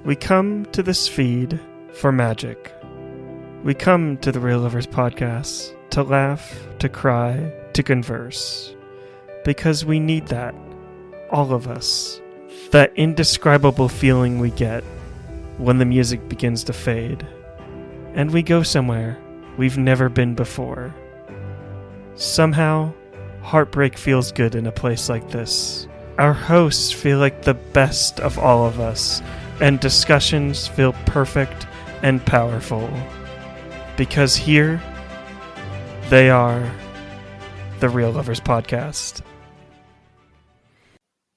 We come to this feed for magic. We come to the Real Lovers podcast to laugh, to cry, to converse. Because we need that. All of us. That indescribable feeling we get when the music begins to fade. And we go somewhere we've never been before. Somehow, heartbreak feels good in a place like this. Our hosts feel like the best of all of us, and discussions feel perfect and powerful. Because here, they are the Real Lovers Podcast.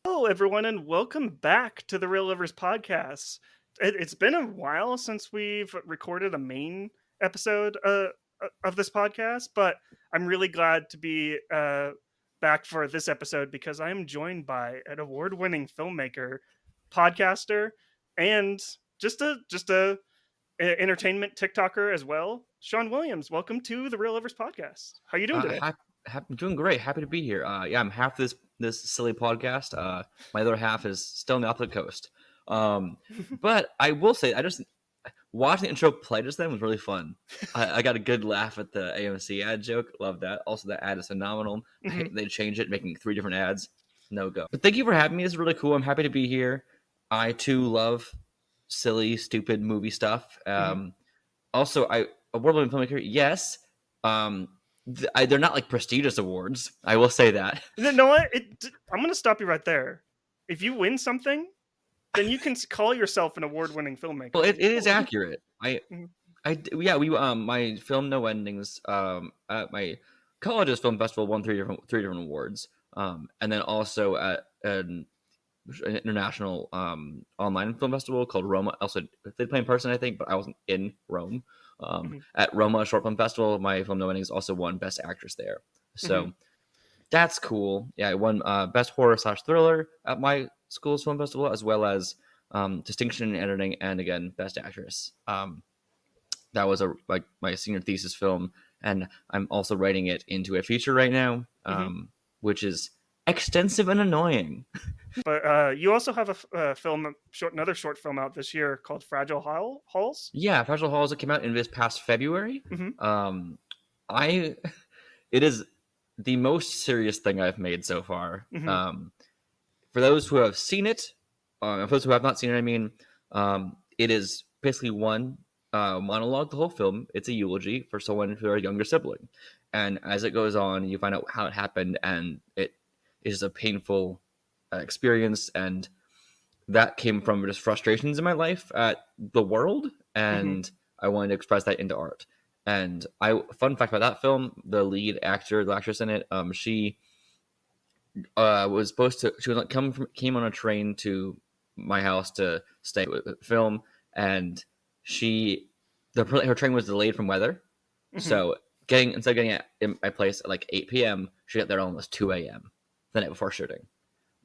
Hello, everyone, and welcome back to the Real Lovers Podcast. It's been a while since we've recorded a main episode of this podcast, but I'm really glad to be back for this episode because I am joined by an award-winning filmmaker, podcaster, and just a entertainment TikToker as well, Sean Williams. Welcome to the Real Lovers Podcast. How are you doing today? I'm doing great. Happy to be here. I'm half this silly podcast. My other half is still on the opposite coast. But I will say, I just watching the intro play just then was really fun. I got a good laugh at the AMC ad joke. Love that. Also, that ad is phenomenal. Mm-hmm. They changed it, making 3 different ads. No go. But thank you for having me. It's really cool. I'm happy to be here. I too love silly, stupid movie stuff. Also, award-winning filmmaker. Yes. They're not like prestigious awards. I will say that. You know what? I'm going to stop you right there. If you win something, then you can call yourself an award-winning filmmaker. Well, it is accurate. My film No Endings at my college's film festival won three different awards. And then also at an international online film festival called Roma. Also, they play in person, I think, but I wasn't in Rome. At Roma Short Film Festival, my film No Endings also won Best Actress there. So that's cool. Yeah, I won Best Horror / Thriller at my school's film festival, as well as distinction in editing and again Best Actress. That was my senior thesis film, and I'm also writing it into a feature right now, which is extensive and annoying. But you also have another short film out this year called Fragile Halls. Yeah, Fragile Halls. It came out in this past February. It is the most serious thing I've made so far. For those who have seen it, for those who have not seen it, I mean, it is basically one monologue the whole film. It's a eulogy for someone for a younger sibling, and as it goes on, you find out how it happened, and it is a painful experience, and that came from just frustrations in my life at the world, and I wanted to express that into art. And fun fact about that film: the lead actor, the actress in it, she was supposed to. She was came on a train to my house to stay with the film, and her train was delayed from weather. So instead of getting at my place at like 8 p.m., she got there at almost 2 a.m. the night before shooting.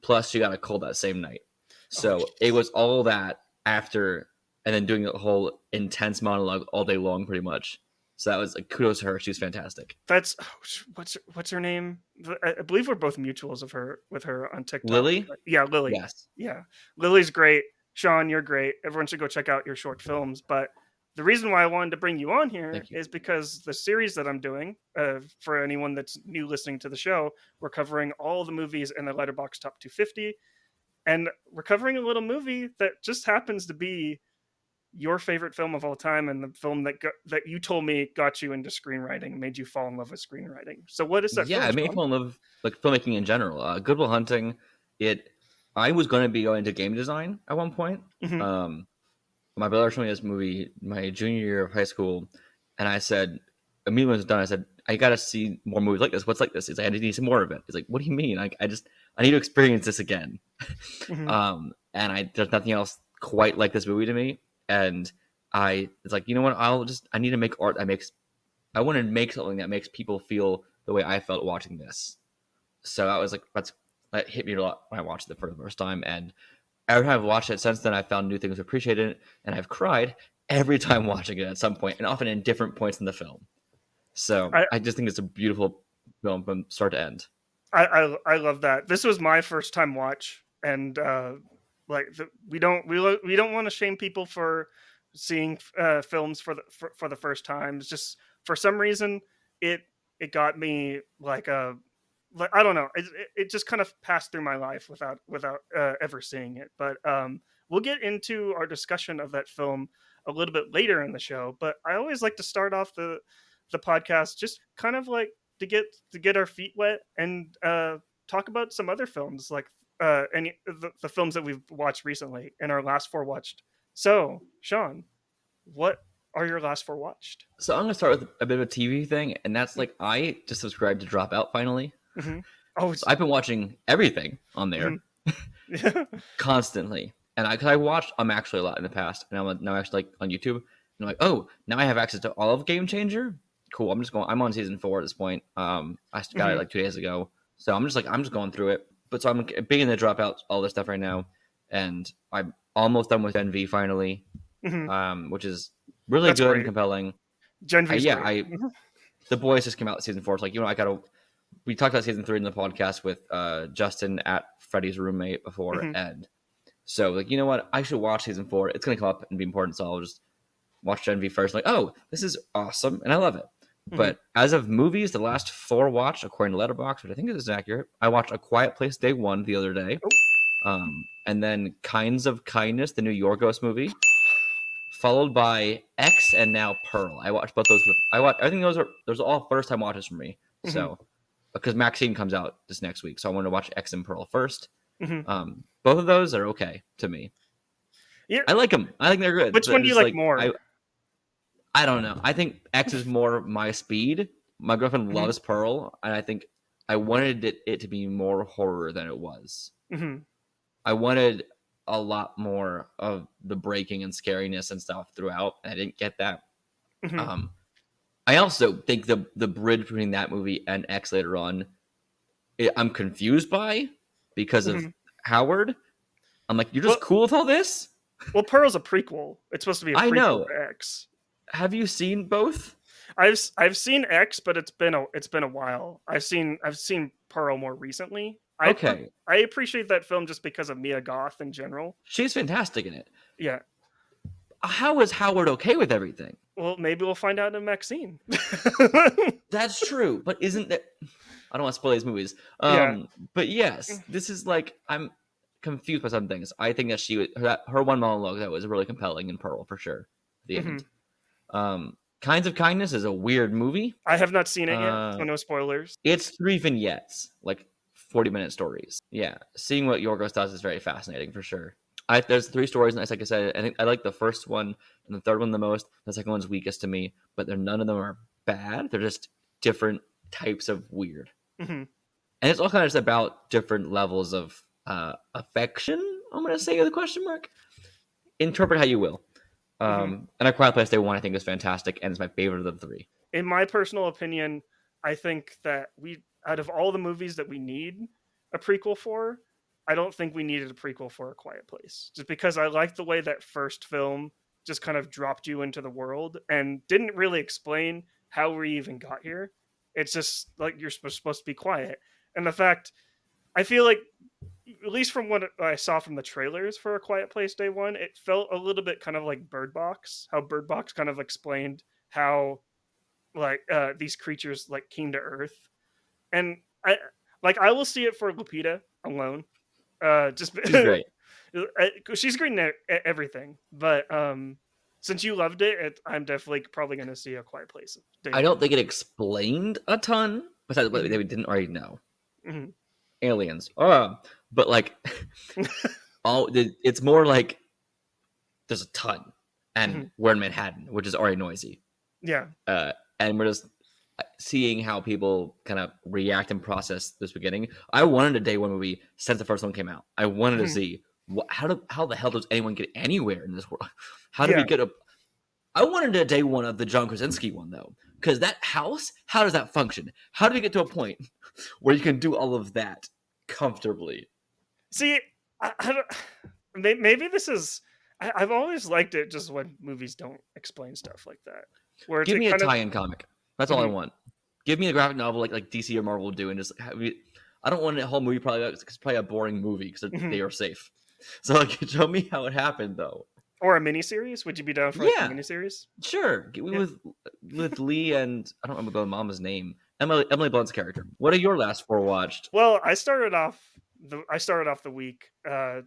Plus, she got a cold that same night. So it was all that after, and then doing the whole intense monologue all day long, pretty much. So that was like kudos to her. She was fantastic. That's what's her name? I believe we're both mutuals with her on TikTok. Lily? Yeah, Lily. Yes. Yeah, Lily's great. Sean, you're great. Everyone should go check out your short films. But the reason why I wanted to bring you on here is because the series that I'm doing, for anyone that's new listening to the show, we're covering all the movies in the Letterboxd Top 250, and we're covering a little movie that just happens to be your favorite film of all time, and the film that you told me got you into screenwriting and made you fall in love with screenwriting. So what is that? Yeah, it made me fall in love with filmmaking in general. Good Will Hunting. I was going to be going to game design at one point. My brother showed me this movie my junior year of high school, and I said, immediately when it was done, I said, I got to see more movies like this. What's like this? He's like, I need some more of it. He's like, what do you mean? I need to experience this again. And there's nothing else quite like this movie to me. And it's like, you know what? I need to make art I want to make something that makes people feel the way I felt watching this. So that was like, that hit me a lot when I watched it for the first time. And every time I've watched it since then, I've found new things to appreciate it, and I've cried every time watching it at some point, and often in different points in the film. So I just think it's a beautiful film from start to end. I love that. This was my first time watch, and we don't want to shame people for seeing films for the first time. It's just for some reason it got me like I don't know. It just kind of passed through my life without ever seeing it. But we'll get into our discussion of that film a little bit later in the show. But I always like to start off the podcast just kind of like to get our feet wet and talk about some other films, like the films that we've watched recently and our last four watched. So, Sean, what are your last four watched? So I'm gonna start with a bit of a TV thing, and that's like I just subscribed to Dropout finally. Mm-hmm. Oh, so I've been watching everything on there constantly, and I watched actually a lot in the past, and I'm now actually like on YouTube, and I'm like, oh, now I have access to all of Game Changer. Cool. I'm on season 4 at this point. I got it like 2 days ago, so I'm just going through it. But so I'm beginning to drop out all this stuff right now, and I'm almost done with Gen V finally, which is really good and compelling. Gen V, The Boys just came out season 4. It's like, we talked about season 3 in the podcast with Justin at Freddie's roommate before, and so like, you know what, I should watch season 4. It's gonna come up and be important, so I'll just watch Gen V first. Like, oh, this is awesome, and I love it. But as of movies, the last 4 watched, according to Letterboxd, which I think is accurate, I watched A Quiet Place Day 1 the other day. And then Kinds of Kindness, the new Yorgos movie, followed by X and now Pearl. I watched both those. I think those are all first time watches for me. So because Maxine comes out this next week, so I wanted to watch X and Pearl first. Both of those are okay to me. Yeah, I like them. I think they're good. Which one do you like more? I don't know. I think X is more my speed. My girlfriend loves Pearl, and I think I wanted it to be more horror than it was. I wanted a lot more of the breaking and scariness and stuff throughout, and I didn't get that. I also think the bridge between that movie and X later on, I'm confused by because of Howard. I'm like, you're just cool with all this? Well, Pearl's a prequel. It's supposed to be a prequel to X. Have you seen both? I've seen X, but it's been a while. I've seen Pearl more recently. I appreciate that film just because of Mia Goth in general. She's fantastic in it. Yeah. How is Howard okay with everything? Well, maybe we'll find out in Maxine. That's true, but isn't that? I don't want to spoil these movies. But yes, this is like I'm confused by some things. I think that her one monologue that was really compelling in Pearl for sure. The end. Kinds of Kindness is a weird movie. I have not seen it yet, so no spoilers. It's 3 vignettes, like 40-minute stories. Yeah, seeing what Yorgos does is very fascinating for sure. There's 3 stories, and like I said, I think I like the first one and the third one the most. The second one's weakest to me, but none of them are bad. They're just different types of weird. And it's all kind of just about different levels of affection, I'm going to say, with a question mark. Interpret how you will. And A Quiet Place Day 1, I think, is fantastic, and it's my favorite of the 3. In my personal opinion, I think that out of all the movies that we need a prequel for, I don't think we needed a prequel for A Quiet Place. Just because I like the way that first film just kind of dropped you into the world and didn't really explain how we even got here. It's just like you're supposed to be quiet. And the fact, I feel like, at least from what I saw from the trailers for A Quiet Place Day 1, it felt a little bit kind of like Bird Box. How Bird Box kind of explained how like these creatures like came to Earth. And I will see it for Lupita alone. She's great. She's great in everything. But since you loved it, I'm definitely probably going to see A Quiet Place Day 1. I don't think it explained a ton besides what they didn't already know. Aliens. But like it's more like there's a ton, and we're in Manhattan, which is already noisy. Yeah. And we're just seeing how people kind of react and process this beginning. I wanted a Day 1 movie since the first one came out. I wanted to see how the hell does anyone get anywhere in this world? How do we get I wanted a Day 1 of the John Krasinski one though, because that house, how does that function? How do we get to a point where you can do all of that comfortably? See, I don't, maybe this is. I've always liked it just when movies don't explain stuff like that. Where give me a tie-in comic. That's all I want. Give me a graphic novel like DC or Marvel do, and just I don't want a whole movie. It's probably a boring movie because they are safe. So like, show me how it happened, though. Or a miniseries? Would you be down for like a miniseries? Sure. With Lee and I don't remember the mama's name. Emily Blunt's character. What are your last 4 watched? Well, I started off the week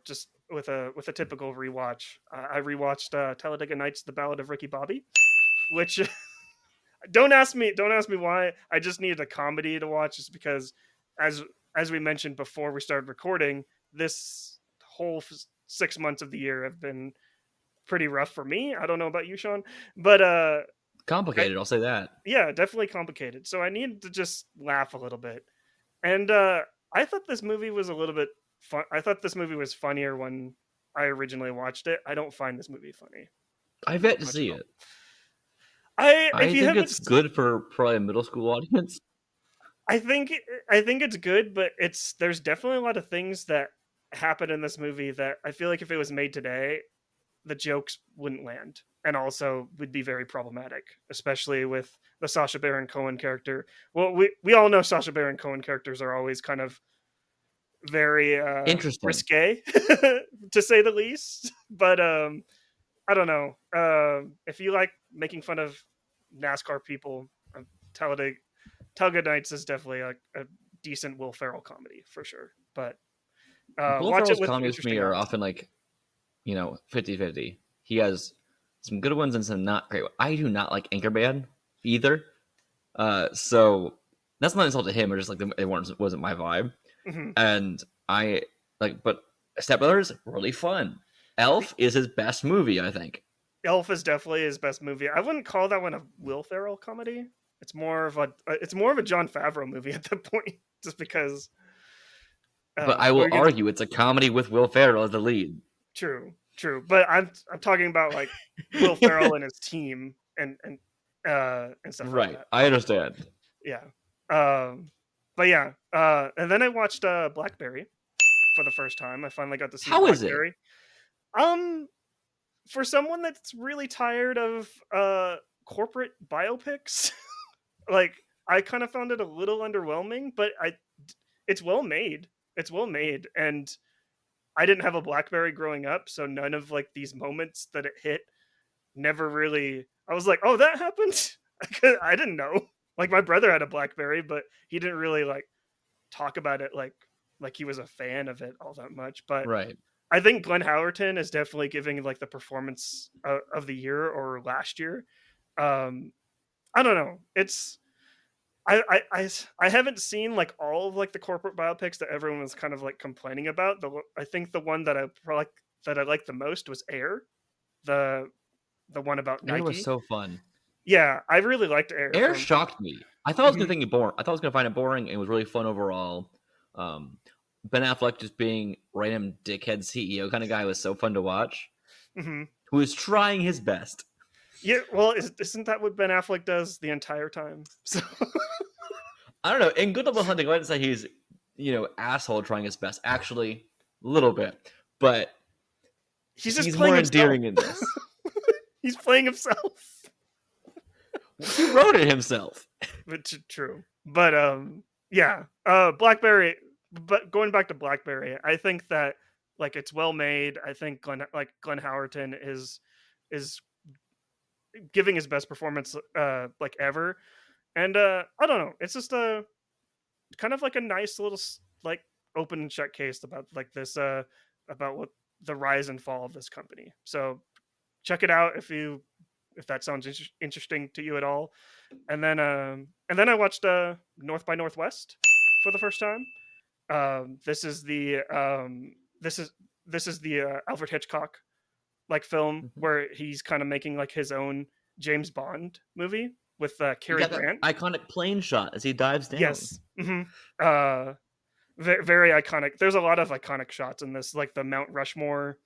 just with a typical rewatch. I rewatched Talladega Nights: The Ballad of Ricky Bobby, which don't ask me why. I just needed a comedy to watch, just because as we mentioned before we started recording, this whole 6 months of the year have been pretty rough for me. I don't know about you, Sean, but Complicated, I'll say that. Yeah, definitely complicated. So I needed to just laugh a little bit. And I thought this movie was a little bit fun. I thought this movie was funnier when I originally watched it. I don't find this movie funny. I've yet to see it. I think it's good for probably a middle school audience. I think it's good, but there's definitely a lot of things that happen in this movie that I feel like if it was made today, the jokes wouldn't land, and also would be very problematic, especially with the Sacha Baron Cohen character. Well, we all know Sacha Baron Cohen characters are always kind of very interesting, risque, to say the least. But I don't know. If you like making fun of NASCAR people, Talladega Nights is definitely a decent Will Ferrell comedy for sure. But Will watch Ferrell's it with comedies for me are often like, 50-50. He has some good ones and some not great ones. I do not like Anchorman either. So that's not an insult to him, or just like it wasn't my vibe. Mm-hmm. And I like, but Step Brothers, really fun. Elf is his best movie, I think. Elf is definitely his best movie. I wouldn't call that one a Will Ferrell comedy. It's more of a Jon Favreau movie at that point, just because. But I will argue it's a comedy with Will Ferrell as the lead. True. But I'm talking about like Will Ferrell and his team and stuff right. like that. I understand. Yeah. But yeah. And then I watched Blackberry for the first time. I finally got to see Blackberry. How is it? For someone that's really tired of corporate biopics, like I kind of found it a little underwhelming, but it's well made. And I didn't have a BlackBerry growing up, so none of like these moments that it hit never really. I was like, oh, that happened. I didn't know. Like my brother had a BlackBerry, but he didn't really like talk about it like he was a fan of it all that much. But right. I think Glenn Howerton is definitely giving like the performance of the year or last year. I don't know. It's I haven't seen like all of like the corporate biopics that everyone was kind of like complaining about. I think the one that I liked the most was Air, the one about Nike. Air was so fun. Yeah, I really liked Air. Air shocked me. I thought I was gonna think it boring. I thought I was gonna find it boring. It was really fun overall. Ben Affleck just being random dickhead CEO kind of guy was so fun to watch. Mm-hmm. Who is trying his best. Yeah, well, isn't that what Ben Affleck does the entire time? So I don't know. In Good Will Hunting, I wouldn't say he's, asshole trying his best. Actually, a little bit, but he's more endearing in this. He's playing himself. He wrote it himself. True, but yeah, Blackberry. But going back to Blackberry, I think that like it's well made. I think Glenn Howerton is giving his best performance like ever, and I don't know. It's just a kind of like a nice little like open and shut case about like this about what the rise and fall of this company. So check it out if that sounds interesting to you at all. And then I watched North by Northwest for the first time. This is the Alfred Hitchcock like film where he's kind of making like his own James Bond movie with Cary Grant. Iconic plane shot as he dives down. Yes. Mm-hmm. Very iconic. There's a lot of iconic shots in this, like the Mount Rushmore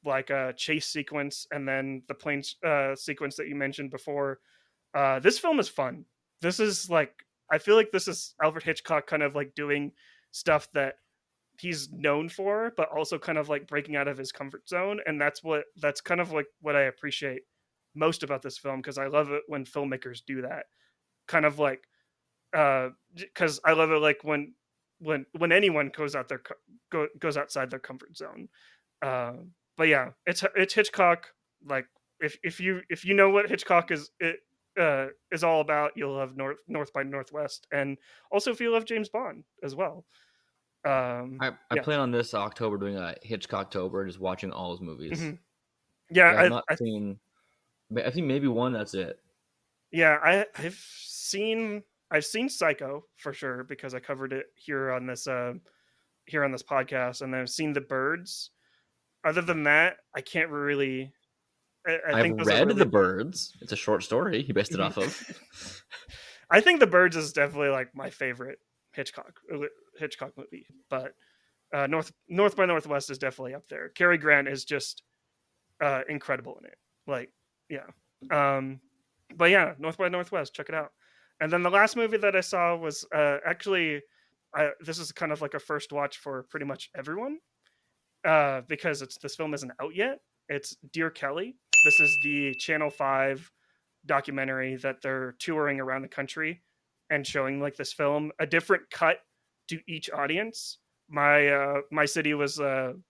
like chase sequence, and then the plane sequence that you mentioned before. This film is fun. This is like, I feel like this is Alfred Hitchcock kind of like doing stuff that he's known for, but also kind of like breaking out of his comfort zone. And that's kind of like what I appreciate most about this film, because I love it when filmmakers do that. Kind of like, because I love it like when anyone goes outside their comfort zone. But yeah, it's Hitchcock. Like if you know what Hitchcock is all about, you'll love North by Northwest, and also if you love James Bond as well. I plan on this October doing a Hitchcocktober, just watching all his movies. Mm-hmm. Yeah, I've seen maybe one. That's it. Yeah, I've seen Psycho for sure because I covered it here on this podcast, and I've seen The Birds. Other than that, I can't really. I think I've read The Birds. It's a short story he based it off of. I think The Birds is definitely like my favorite Hitchcock movie, but North by Northwest is definitely up there. Cary Grant is just incredible in it. Like, yeah. But yeah, North by Northwest, check it out. And then the last movie that I saw was actually, this is kind of like a first watch for pretty much everyone because this film isn't out yet. It's Dear Kelly. This is the Channel 5 documentary that they're touring around the country and showing like this film, a different cut to each audience. My city was Sean,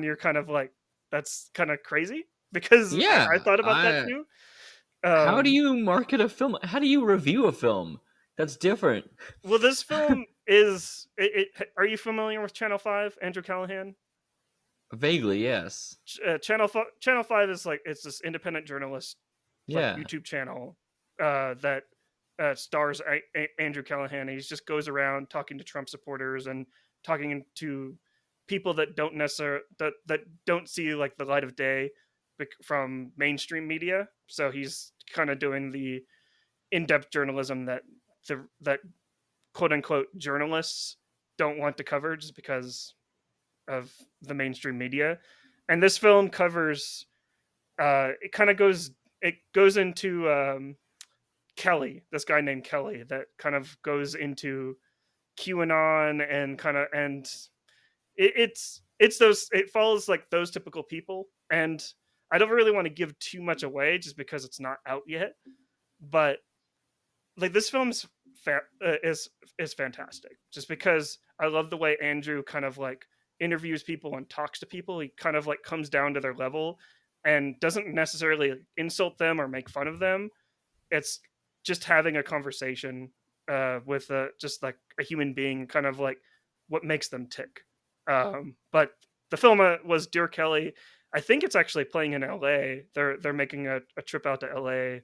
you're kind of like, that's kind of crazy because I thought about that too. How do you market a film? How do you review a film? That's different. Well, this film is are you familiar with Channel 5, Andrew Callahan? Vaguely, yes. Channel 5 is like, it's this independent journalist YouTube channel that stars Andrew Callahan. He just goes around talking to Trump supporters and talking to people that don't necessarily that don't see like the light of day from mainstream media. So he's kind of doing the in-depth journalism that quote unquote journalists don't want to cover just because of the mainstream media. And this film covers it goes into Kelly, this guy named Kelly that kind of goes into QAnon and it follows like those typical people. And I don't really want to give too much away just because it's not out yet, but like this film's is fantastic just because I love the way Andrew kind of like interviews people and talks to people. He kind of like comes down to their level and doesn't necessarily insult them or make fun of them. It's just having a conversation with just like a human being, kind of like what makes them tick. But the film was Dear Kelly. I think it's actually playing in LA. They're making a trip out to LA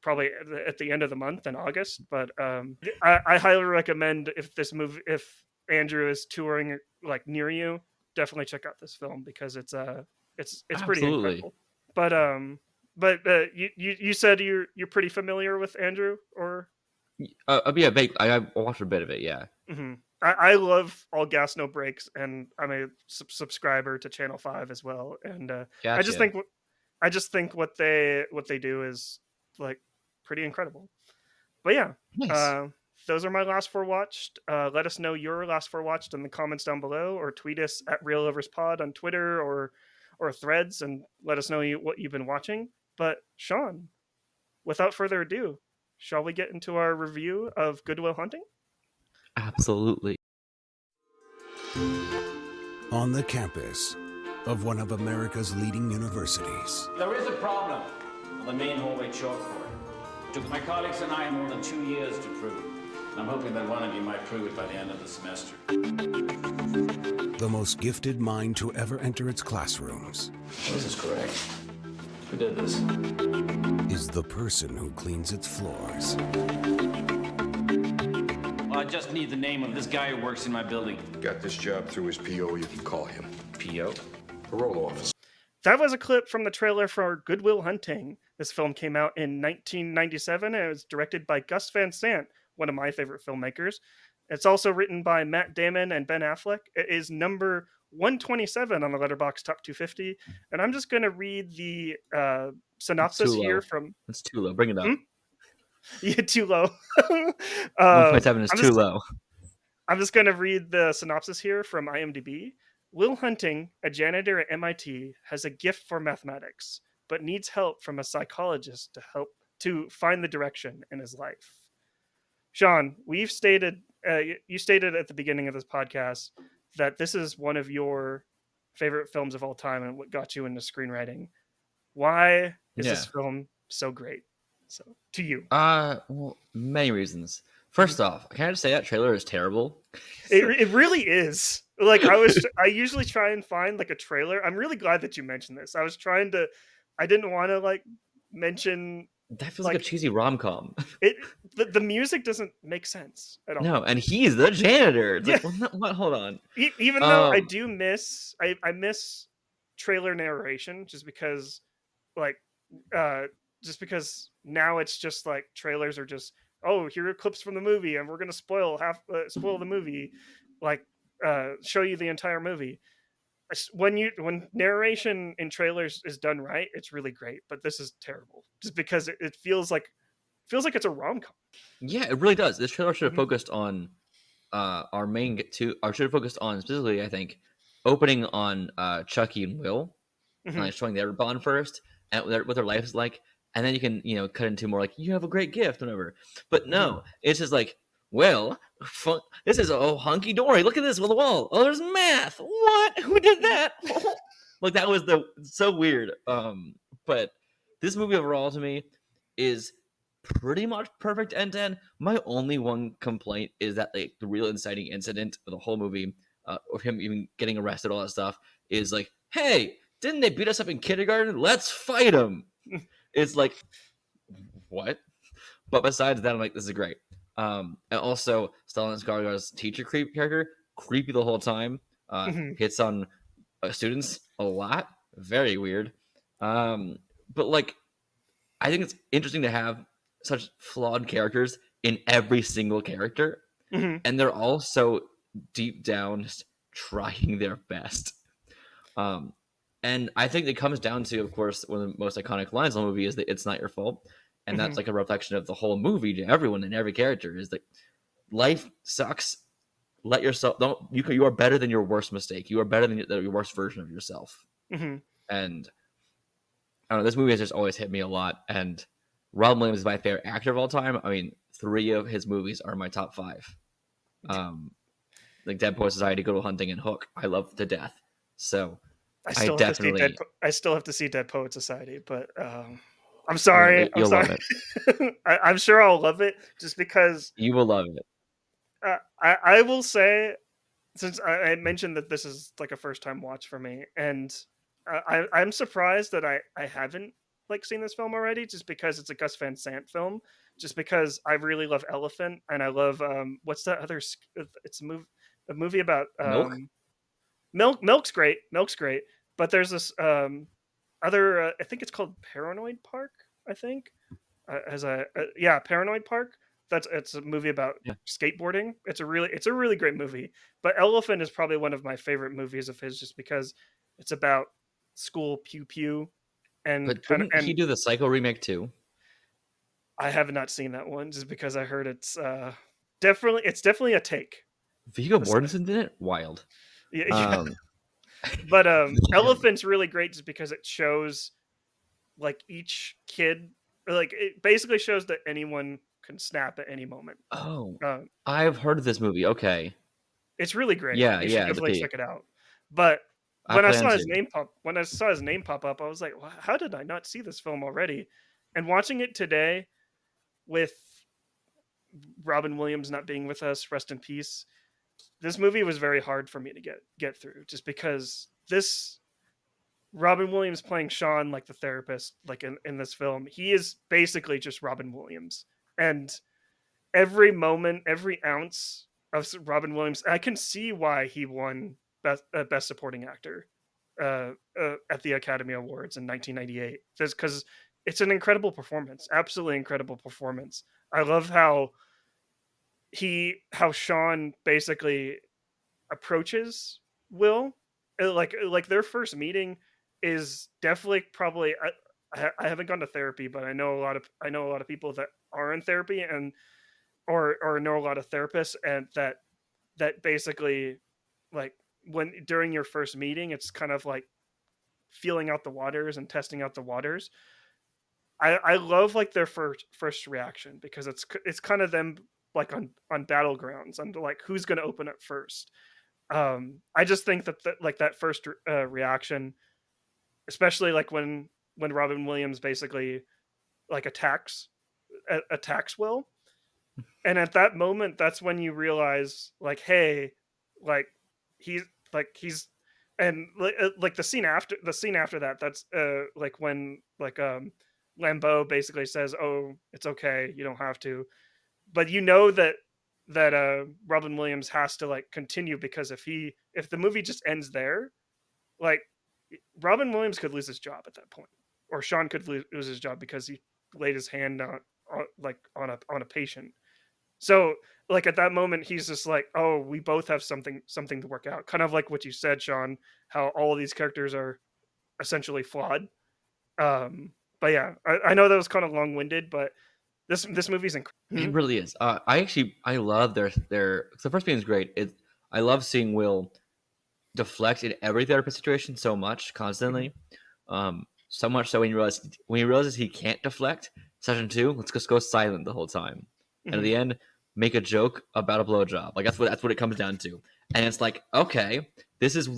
probably at the end of the month in August. But I highly recommend if Andrew is touring like near you, definitely check out this film because it's pretty incredible. But you said you're pretty familiar with Andrew, or yeah, I watched a bit of it. Yeah. Mm-hmm. I love All Gas No Brakes, and I'm a subscriber to Channel 5 as well. And gotcha. I just think what they do is like pretty incredible. But yeah, nice. Those are my last 4 watched. Let us know your last 4 watched in the comments down below, or tweet us at RealLoversPod on Twitter or Threads, and let us know what you've been watching. But Sean, without further ado, shall we get into our review of Good Will Hunting? Absolutely. On the campus of one of America's leading universities. There is a problem on the main hallway chalkboard. It took my colleagues and I more than 2 years to prove it. And I'm hoping that one of you might prove it by the end of the semester. The most gifted mind to ever enter its classrooms. This is correct. Who did this? Is the person who cleans its floors. Well, I just need the name of this guy who works in my building. Got this job through his PO, you can call him. PO? Parole officer. That was a clip from the trailer for Good Will Hunting. This film came out in 1997 and it was directed by Gus Van Sant, one of my favorite filmmakers. It's also written by Matt Damon and Ben Affleck. It is number 127 on the Letterboxd Top 250. And I'm just going to read the synopsis here from... It's too low. Bring it up. Yeah, too low. 1.7 is too low. I'm just going to read the synopsis here from IMDb. Will Hunting, a janitor at MIT, has a gift for mathematics, but needs help from a psychologist to find the direction in his life. Sean, you stated at the beginning of this podcast that this is one of your favorite films of all time and what got you into screenwriting. Why is this film so great? So to you. Well, many reasons. First off, can I just say that trailer is terrible? It really is. Like I usually try and find like a trailer. I'm really glad that you mentioned this. I didn't want to like mention that feels like a cheesy rom-com. The music doesn't make sense at all. No, and he's the janitor. It's like, well, what? Hold on. Even though I do miss, I miss trailer narration just because, like, just because now it's just like trailers are just, oh, here are clips from the movie and we're gonna spoil the movie, like show you the entire movie. When narration in trailers is done right, it's really great. But this is terrible, just because it feels like it's a rom-com. Yeah, it really does. This trailer should have focused on our main two. Or should have focused on specifically, I think, opening on Chucky and Will, showing their bond first and what their life is like, and then you can cut into more like you have a great gift, whatever. But no, it's just like, well, this is hunky dory. Look at this on the wall. Oh, there's math. What? Who did that? Like that was so weird. But this movie overall to me is pretty much perfect end to end. My only one complaint is that like the real inciting incident of the whole movie, of him even getting arrested, all that stuff, is like, hey, didn't they beat us up in kindergarten? Let's fight them. It's like, what? But besides that, I'm like, this is great. And also Stellan Skarsgård's teacher character, creepy the whole time. Hits on students a lot, very weird. But like, I think it's interesting to have such flawed characters in every single character, and they're all so deep down just trying their best. And I think it comes down to, of course, one of the most iconic lines in the movie is that it's not your fault. And that's like a reflection of the whole movie to everyone and every character is that life sucks. Let yourself you are better than your worst mistake. You are better than your worst version of yourself. And I don't know, this movie has just always hit me a lot. And Robin Williams is my favorite actor of all time. I mean, 3 of his movies are my top 5. Like Dead Poet Society, Good Will Hunting, and Hook. I love to death. So I still have to see Dead Poet Society, but I'm sorry. You'll love it. I'm sure I'll love it just because you will love it. I will say, since I mentioned that this is like a first time watch for me, and I'm surprised that I haven't like seen this film already, just because it's a Gus Van Sant film. Just because I really love Elephant, and I love what's that other? It's a movie about Milk. Milk's great. But there's this other. I think it's called Paranoid Park. I think Paranoid Park. It's a movie about skateboarding. It's a really great movie. But Elephant is probably one of my favorite movies of his, just because it's about school pew pew. But didn't he do the Psycho remake too? I have not seen that one, just because I heard it's definitely a take. Viggo Mortensen did it? Wild. Yeah. But Elephant's really great just because it shows like each kid, like it basically shows that anyone can snap at any moment. Oh, I've heard of this movie. Okay, it's really great. Yeah, you should definitely check it out. But when I saw his name pop up, I was like, well, how did I not see this film already? And watching it today, with Robin Williams not being with us, rest in peace. This movie was very hard for me to get through, just because this Robin Williams playing Sean, like the therapist, like in this film, he is basically just Robin Williams. And every moment, every ounce of Robin Williams, I can see why he won Best Supporting Actor at the Academy Awards in 1998. Because it's an incredible performance, absolutely incredible performance. I love how Sean basically approaches Will. Like their first meeting is definitely probably, I haven't gone to therapy, but I know a lot of people that are in therapy and or know a lot of therapists, and that basically, like, when during your first meeting, it's kind of like feeling out the waters and testing out the waters. I love like their first reaction, because it's kind of them like on battlegrounds, and like who's going to open up first. I just think that like that first reaction, especially like when Robin Williams basically like attacks Will, and at that moment, that's when you realize like, hey, like he's he's and like the scene after that, that's like when like Lambeau basically says, oh, it's okay, you don't have to, but you know that Robin Williams has to like continue, because if the movie just ends there, like Robin Williams could lose his job at that point, or Sean could lose his job because he laid his hand on a patient. So like at that moment, he's just like, oh, we both have something to work out. Kind of like what you said, Sean, how all of these characters are essentially flawed. But yeah, I know that was kind of long winded, but this movie's incredible. It really is. I love their the first being is great. I love seeing Will deflect in every therapist situation so much constantly. So much so when he realizes he can't deflect, session 2, let's just go silent the whole time. And at the end, make a joke about a blowjob. Like that's what it comes down to. And it's like, okay, this is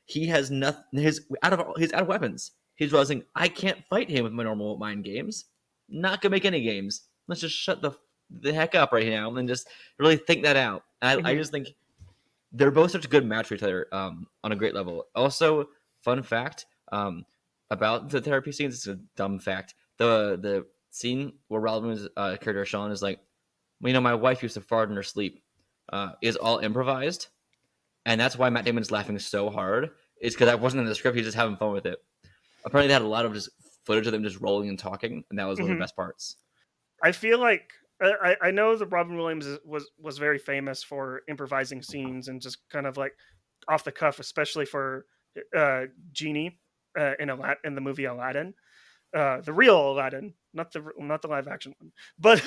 he has nothing. He's out of weapons. He's realizing I can't fight him with my normal mind games. Not gonna make any games. Let's just shut the heck up right now and just really think that out. And I just think they're both such a good match for each other on a great level. Also, fun fact about the therapy scenes. It's a dumb fact. The scene where Robin's character Sean is like, well, you know, my wife used to fart in her sleep, is all improvised, and that's why Matt Damon is laughing so hard. Is because that wasn't in the script. He's just having fun with it. Apparently, they had a lot of just footage of them just rolling and talking, and that was one of the best parts. I feel like I know that Robin Williams was very famous for improvising scenes and just kind of like off the cuff, especially for Genie in the movie Aladdin, the real Aladdin, not the live action one, but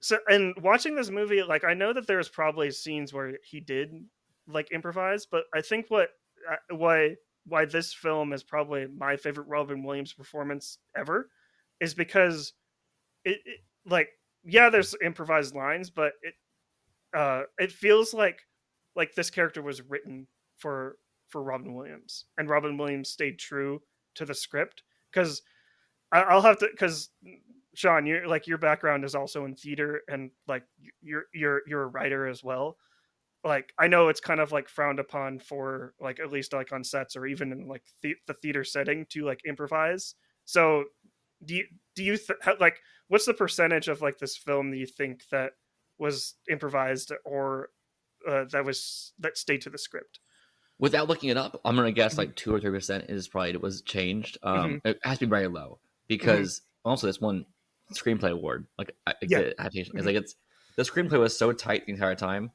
so, and watching this movie, like I know that there's probably scenes where he did like improvise, but I think why this film is probably my favorite Robin Williams performance ever is because it like, yeah, there's improvised lines, but it feels like this character was written for Robin Williams, and Robin Williams stayed true to the script. Because I'll have to, because Sean, your background is also in theater, and like you're a writer as well. Like I know it's kind of like frowned upon for like, at least like on sets or even in like the theater setting, to like improvise. So do you like, what's the percentage of like this film that you think that was improvised, or that stayed to the script? Without looking it up, I'm gonna guess like 2 or 3% is probably it was changed. It has to be very low because also this one screenplay award, like the adaptation, is like the screenplay was so tight the entire time.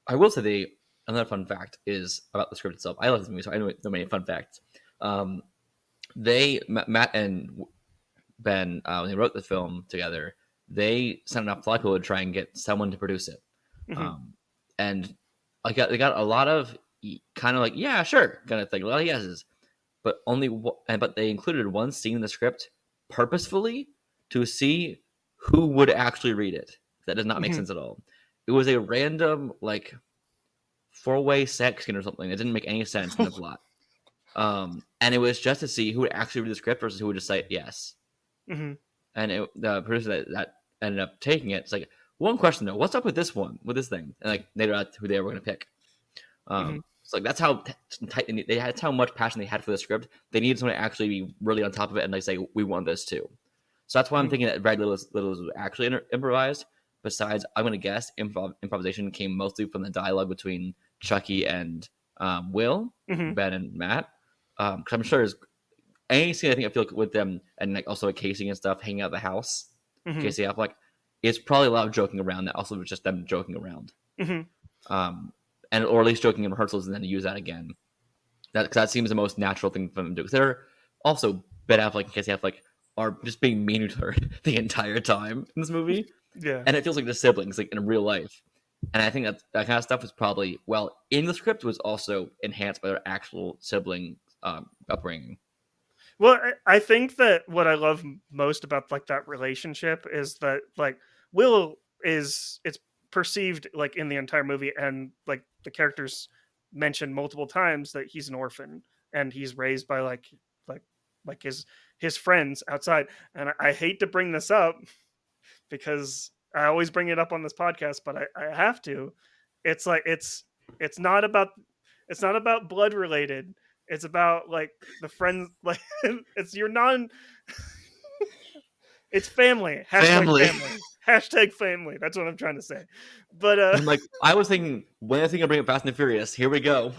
I will say another fun fact is about the script itself. I love this movie, so I know so many fun facts. Matt and Ben, when they wrote the film together, they sent enough to people to try and get someone to produce it. And they got a lot of kind of like, yeah, sure, kind of thing, a lot of yeses, but but they included one scene in the script purposefully to see who would actually read it. That does not make sense at all. It was a random like 4-way sex scene or something. It didn't make any sense in the plot. And it was just to see who would actually read the script versus who would just say yes. And the producer that ended up taking it, it's like, one question though, what's up with this thing? And like they don't know who they were going to pick. So like that's how tight that's how much passion they had for the script. They needed someone to actually be really on top of it and like say, we want this too. So that's why I'm thinking that very little was actually improvised. Besides, I'm going to guess improvisation came mostly from the dialogue between Chucky and Will, Ben and Matt. Because I'm sure there's any scene I feel like with them, and like also like Casey and stuff hanging out the house, Casey Affleck, it's probably a lot of joking around. That also was just them joking around, and or at least joking in rehearsals and then use that again. That seems the most natural thing for them to do. Because they're also Ben Affleck and Casey Affleck are just being mean to her the entire time in this movie. Yeah, and it feels like they're siblings, like in real life. And I think that kind of stuff was probably in the script was also enhanced by their actual sibling upbringing. Well, I think that what I love most about like that relationship is that like Will it's perceived like in the entire movie, and like the characters mentioned multiple times that he's an orphan and he's raised by like his friends outside. And I hate to bring this up because I always bring it up on this podcast, but I have to. It's like it's not about blood related. It's about like the friends, like it's your non. It's family. Family. Hashtag family. That's what I'm trying to say. But I'm like, I was thinking when I think I bring up Fast and the Furious. Here we go.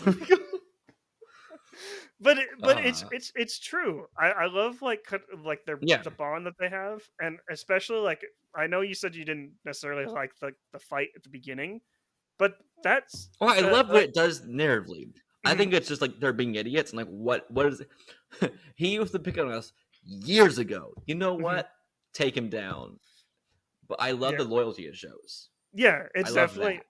But it's true. I love like the bond that they have, and especially like I know you said you didn't necessarily like the fight at the beginning, but that's I love what it does narratively. Mm-hmm. I think it's just like they're being idiots and like what is it? He used to pick on us years ago. You know what? Take him down. But I love the loyalty it shows. Yeah, it definitely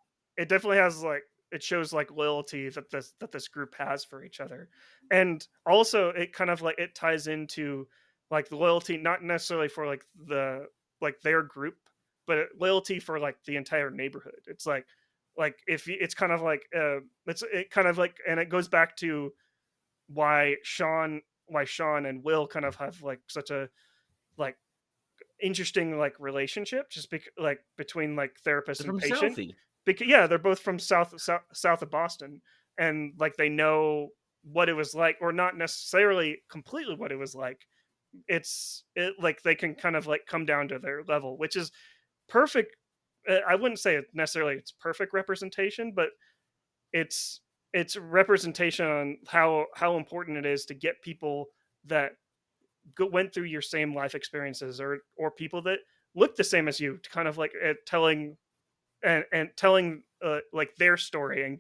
has like it shows like loyalty that this group has for each other. And also it kind of like it ties into like the loyalty not necessarily for like their group, but loyalty for like the entire neighborhood. It's like if it's kind of like and it goes back to why Sean and Will kind of have like such a like interesting like relationship just between like therapist and patient. Because they're both from south of Boston, and like they know what it was like, or not necessarily completely what it was like. Like they can kind of like come down to their level, which is perfect. I wouldn't say necessarily it's perfect representation, but it's representation on how important it is to get people that went through your same life experiences, or people that look the same as you, to kind of like telling like their story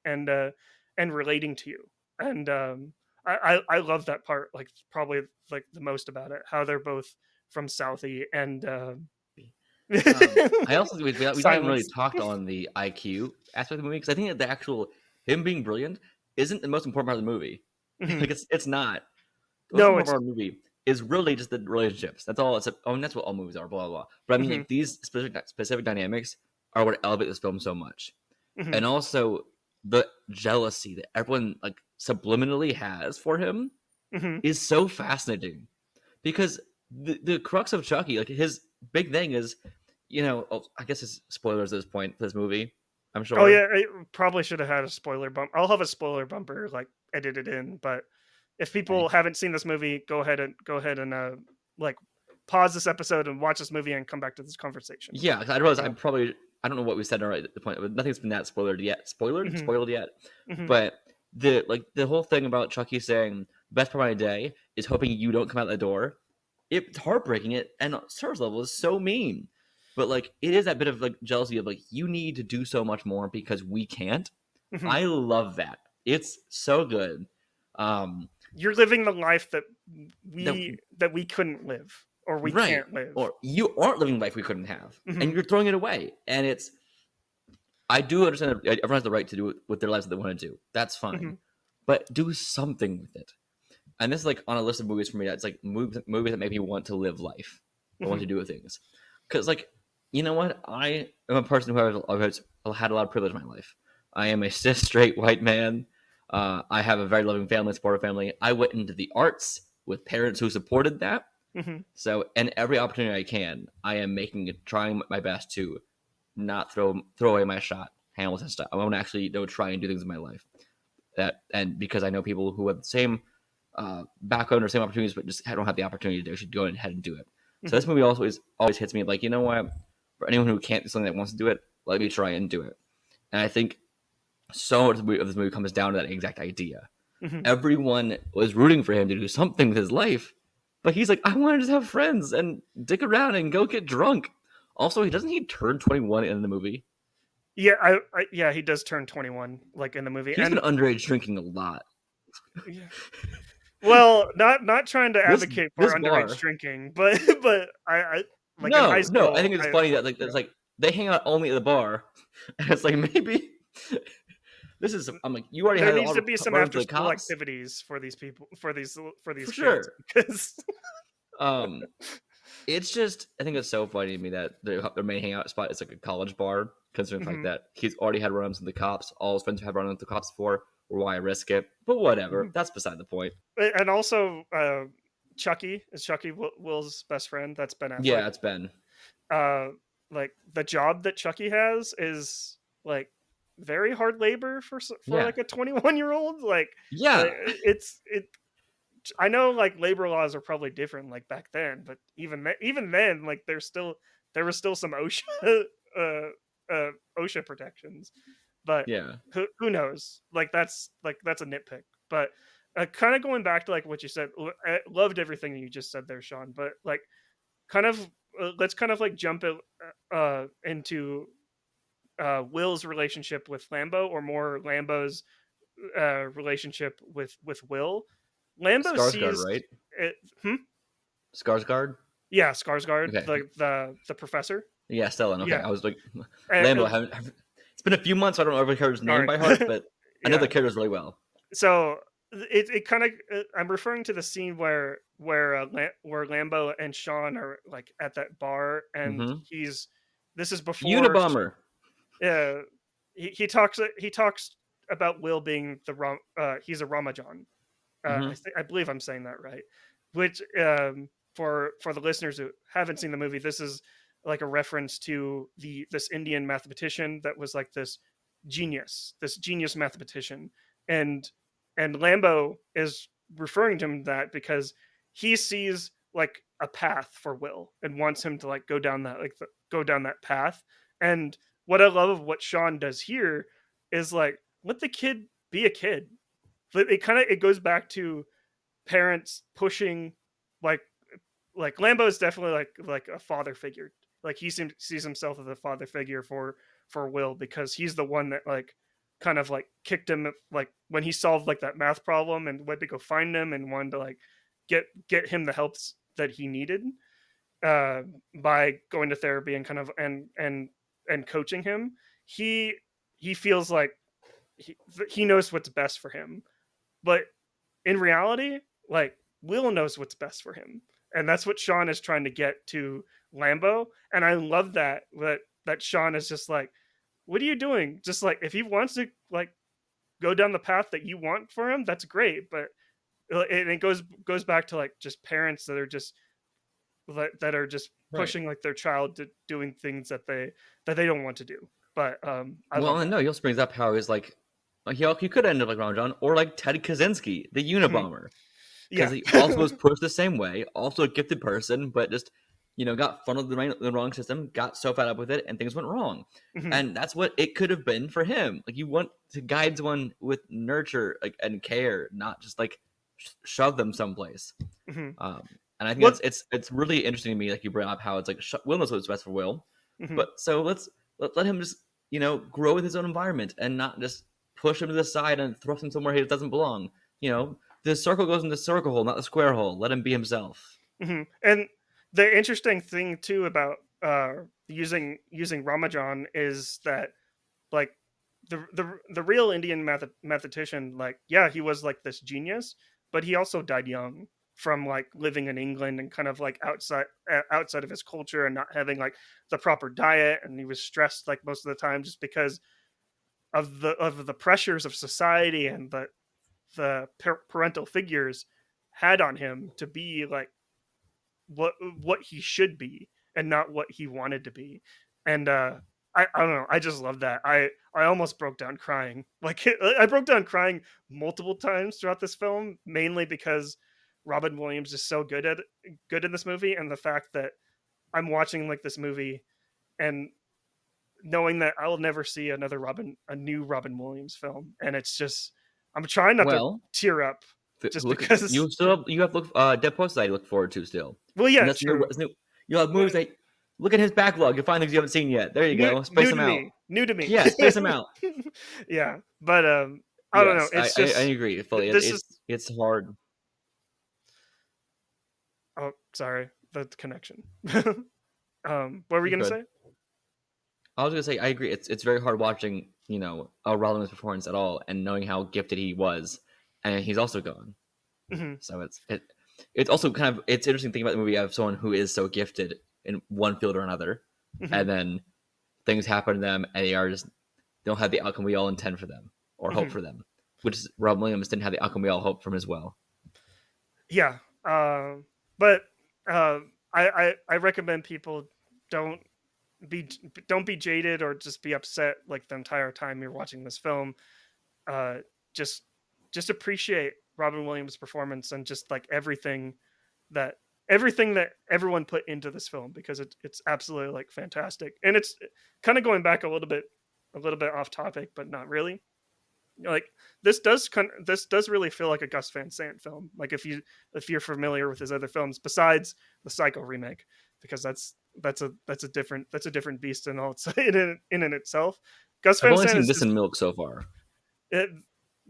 and relating to you. And I love that part, like probably like the most about it, how they're both from Southie. And I also we haven't really talked on the IQ aspect of the movie, because I think that the actual him being brilliant isn't the most important part of the movie. Like it's not. The most important part of the movie is really just the relationships. That's all. That's what all movies are. Blah blah blah. But I mean, like these specific dynamics are what elevate this film so much, and also the jealousy that everyone like subliminally has for him is so fascinating, because the crux of Chucky, like his big thing is, I guess it's spoilers at this point for this movie, I'm sure. Oh yeah, I probably should have had a spoiler bump. I'll have a spoiler bumper like edited in, but if people haven't seen this movie, go ahead and like pause this episode and watch this movie and come back to this conversation. Yeah, I realize I don't know what we said right at the point, but nothing's been that spoiled yet. Spoiled yet. But the whole thing about Chucky saying the best part of my day is hoping you don't come out the door. It's heartbreaking. And service level is so mean. But like it is that bit of like jealousy of like you need to do so much more because we can't. I love that. It's so good. You're living the life that we couldn't live, or we can't live, or you aren't living the life we couldn't have, and you're throwing it away. And I do understand that everyone has the right to do with their lives that they want to do. That's fine, but do something with it. And this is like on a list of movies for me. That's like movies that make me want to live life, or want to do things. Because like, you know what? I am a person who has had a lot of privilege in my life. I am a cis straight white man. I have a very loving family, supportive family. I went into the arts with parents who supported that. So, and every opportunity I can, I am trying my best to not throw away my shot, Hamilton style. I want to actually try and do things in my life. And because I know people who have the same background or same opportunities, but just don't have the opportunity to should go ahead and do it. So this movie always hits me like, you know what? For anyone who can't do something that wants to do it, let me try and do it. And I think so much of this movie comes down to that exact idea. Everyone was rooting for him to do something with his life, but he's like, I want to just have friends and dick around and go get drunk. Also, doesn't he turn 21 in the movie? Yeah, yeah, he does turn 21 like in the movie. He's been underage drinking a lot. Yeah. Well, not trying to advocate for underage drinking, but I like in high school, I think it's funny that like it's like they hang out only at the bar, and it's like maybe this is. I'm like, you already there had needs to be some after school activities for these people for these for kids, sure. because It's just, I think it's so funny to me that their main hangout spot is like a college bar, considering the fact that he's already had run-ins with the cops. All his friends have run-ins with the cops before, or why risk it? But whatever, that's beside the point. And also, Chucky is Will's best friend. That's Ben Affleck. Yeah, it's Ben. Like the job that Chucky has is like very hard labor for like a 21-year-old. Like, I know like labor laws are probably different like back then, but even then, like there was still some OSHA OSHA protections. But who knows? Like that's a nitpick. But kind of going back to like what you said, I loved everything you just said there, Sean. But like, kind of let's kind of like jump into Will's relationship with Lambo, or more Lambo's relationship with Will. Lambo Skarsgård, right? Skarsgård? Yeah, Skarsgård, the professor. Yeah, Stellan. Okay, Yeah. I was like, Lambo. It's been a few months, so I don't know every character's name by heart, but I know the characters really well. So it kind of, I'm referring to the scene where Lambo and Sean are like at that bar, and this is before Unabomber. Yeah, he talks about Will being he's a Ramajan. I believe I'm saying that right. Which for the listeners who haven't seen the movie, this is like a reference to this Indian mathematician that was like this genius mathematician, and Lambo is referring to him that because he sees like a path for Will and wants him to like go down that path. And what I love of what Sean does here is like, let the kid be a kid. It goes back to parents pushing, like Lambo is definitely like a father figure. Like he sees himself as a father figure for Will, because he's the one that like kind of like kicked him like when he solved like that math problem and went to go find him and wanted to like get him the help that he needed by going to therapy and kind of and coaching him. He feels like he knows what's best for him, but in reality, like Will knows what's best for him, and that's what Sean is trying to get to Lambo. And I love that Sean is just like, what are you doing? Just like, if he wants to like go down the path that you want for him, that's great. But it goes back to like just parents that are just pushing like their child to doing things that they don't want to do. But I know he also brings up how he's like he could end up like Ron John or like Ted Kaczynski, the Unabomber, because he also was pushed the same way, also a gifted person, but just got funneled the wrong system, got so fed up with it, and things went wrong. And that's what it could have been for him. Like, you want to guide someone with nurture, like, and care, not just like shove them someplace. And I think it's really interesting to me, like you brought up how it's like Will knows what's best for Will, but so let him just grow with his own environment and not just push him to the side and thrust him somewhere he doesn't belong. The circle goes in the circle hole, not the square hole. Let him be himself. And the interesting thing too about using Ramajan is that like the real Indian mathematician, like, yeah, he was like this genius, but he also died young from like living in England and kind of like outside of his culture and not having like the proper diet, and he was stressed like most of the time just because of the pressures of society and the parental figures had on him to be like what he should be and not what he wanted to be. And I don't know, I just love that. I almost broke down crying. Like, I broke down crying multiple times throughout this film, mainly because Robin Williams is so good in this movie, and the fact that I'm watching like this movie and knowing that I'll never see a new Robin Williams film, and it's just, I'm trying not to tear up just because you have Dead Post Society to look forward to still. Well, yeah, that's true. You'll have movies that look at his backlog. You'll find things you haven't seen yet. There you go. Space them out. New to me. Yeah, space them out. Yeah, but I don't know. It's just, I agree fully. It's hard. Oh, sorry, the connection. What were we gonna say? I was gonna say I agree. It's very hard watching Robin Williams' performance at all, and knowing how gifted he was, and he's also gone. So it's also it's interesting thing about the movie. You have someone who is so gifted in one field or another, and then things happen to them, and they don't have the outcome we all intend for them or hope for them, which is Robin Williams didn't have the outcome we all hope from as well. Yeah, but I recommend people don't be jaded or just be upset like the entire time you're watching this film. Just appreciate Robin Williams' performance and just like everything that everyone put into this film, because it's absolutely like fantastic. And it's kind of going back a little bit off topic, but not really. Like this does really feel like a Gus Van Sant film. Like if you're familiar with his other films besides the Psycho remake, because that's a different beast in all in itself. Gus I've Van only Sant seen is this in Milk so far.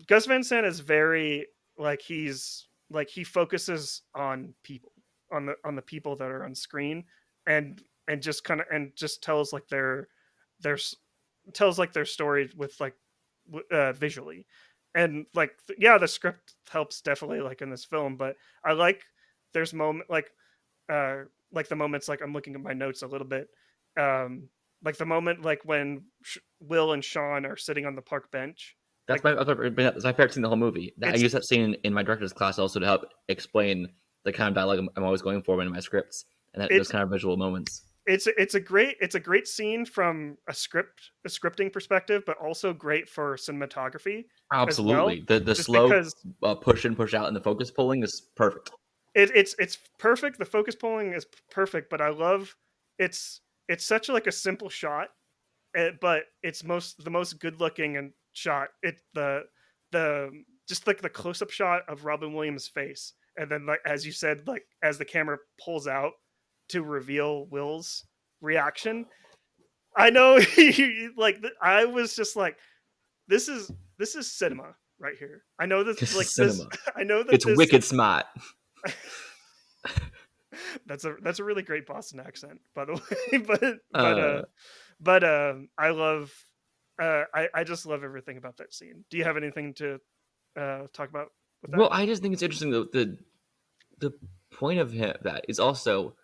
Gus Van Sant is very like he focuses on people, on the people that are on screen, and just tells like their story with like visually, and like the script helps definitely like in this film, but I like there's like the moments, like I'm looking at my notes a little bit, like the moment like when Will and Sean are sitting on the park bench. That's like, my favorite scene in the whole movie. I use that scene in my director's class also to help explain the kind of dialogue I'm always going for in my scripts, and those kind of visual moments. It's a great scene from a scripting perspective, but also great for cinematography. Absolutely, well, the slow push in, push out, and the focus pulling is perfect. It's perfect. The focus pulling is perfect, but I love it's such like a simple shot, but it's the most good looking and shot. The just like the close up shot of Robin Williams' face, and then like as you said, like as the camera pulls out to reveal Will's reaction. I know, like I was just like, this is cinema right here. I know that like cinema. I know that it's wicked smart. That's a really great Boston accent, by the way. But I love I just love everything about that scene. Do you have anything to talk about with that? Well, I just think it's interesting the point of that is also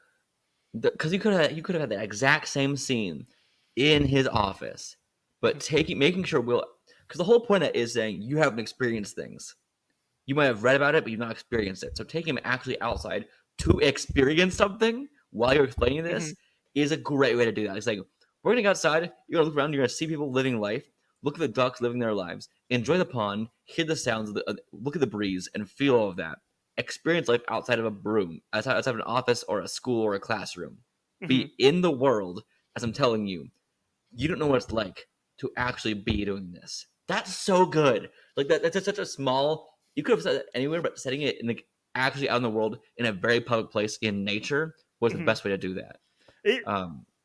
because you could have had that exact same scene in his office, but making sure Will, because the whole point of it is saying you haven't experienced things. You might have read about it, but you've not experienced it. So taking him actually outside to experience something while you're explaining this is a great way to do that. It's like, we're going to go outside, you're going to look around, you're going to see people living life, look at the ducks living their lives, enjoy the pond, hear the sounds, look at the breeze, and feel all of that. Experience life outside of a room, outside of an office or a school or a classroom. Be in the world, as I'm telling you. You don't know what it's like to actually be doing this. That's so good. Like that's just such a small. You could have said it anywhere, but setting it in actually out in the world in a very public place in nature was the best way to do that.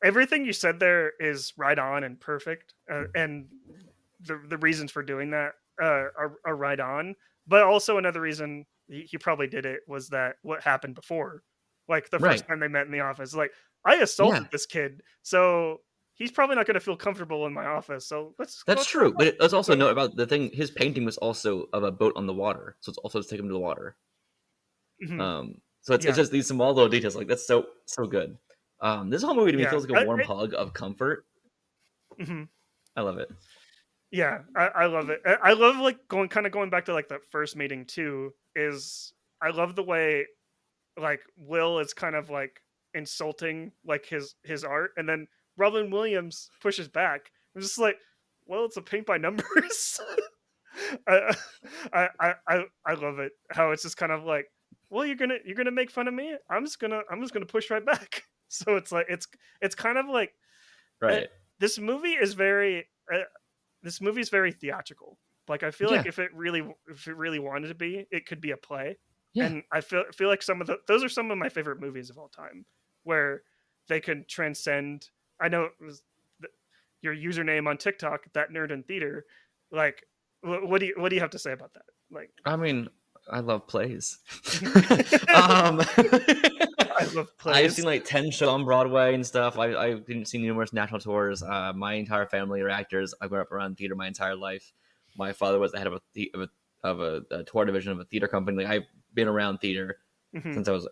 Everything you said there is right on and perfect, and the reasons for doing that are right on. But also another reason he probably did it was that what happened before, like the first time they met in the office, like I assaulted this kid, so he's probably not going to feel comfortable in my office. So That's true. But let's also note about the thing. His painting was also of a boat on the water, so it's also to take him to the water. So it's just these small little details. Like that's so good. This whole movie to me feels like a warm hug of comfort. I love it. Yeah, I love it. I love like going back to like that first meeting too. Is I love the way like Will is kind of like insulting like his art, and then Robin Williams pushes back. I'm just like, well, it's a paint by numbers. I love it. How it's just kind of like, well, you're gonna make fun of me. I'm just gonna push right back. So it's like it's kind of like this movie is very theatrical. Like I feel like if it really wanted to be, it could be a play. Yeah. And I feel like those are some of my favorite movies of all time, where they can transcend. I know it was your username on TikTok, that nerd in theater. Like, what do you have to say about that? Like, I mean, I love plays. I love plays. I've seen like 10 shows on Broadway and stuff. I've seen numerous national tours. My entire family are actors. I grew up around theater my entire life. My father was the head of a tour division of a theater company. Like, I've been around theater since I was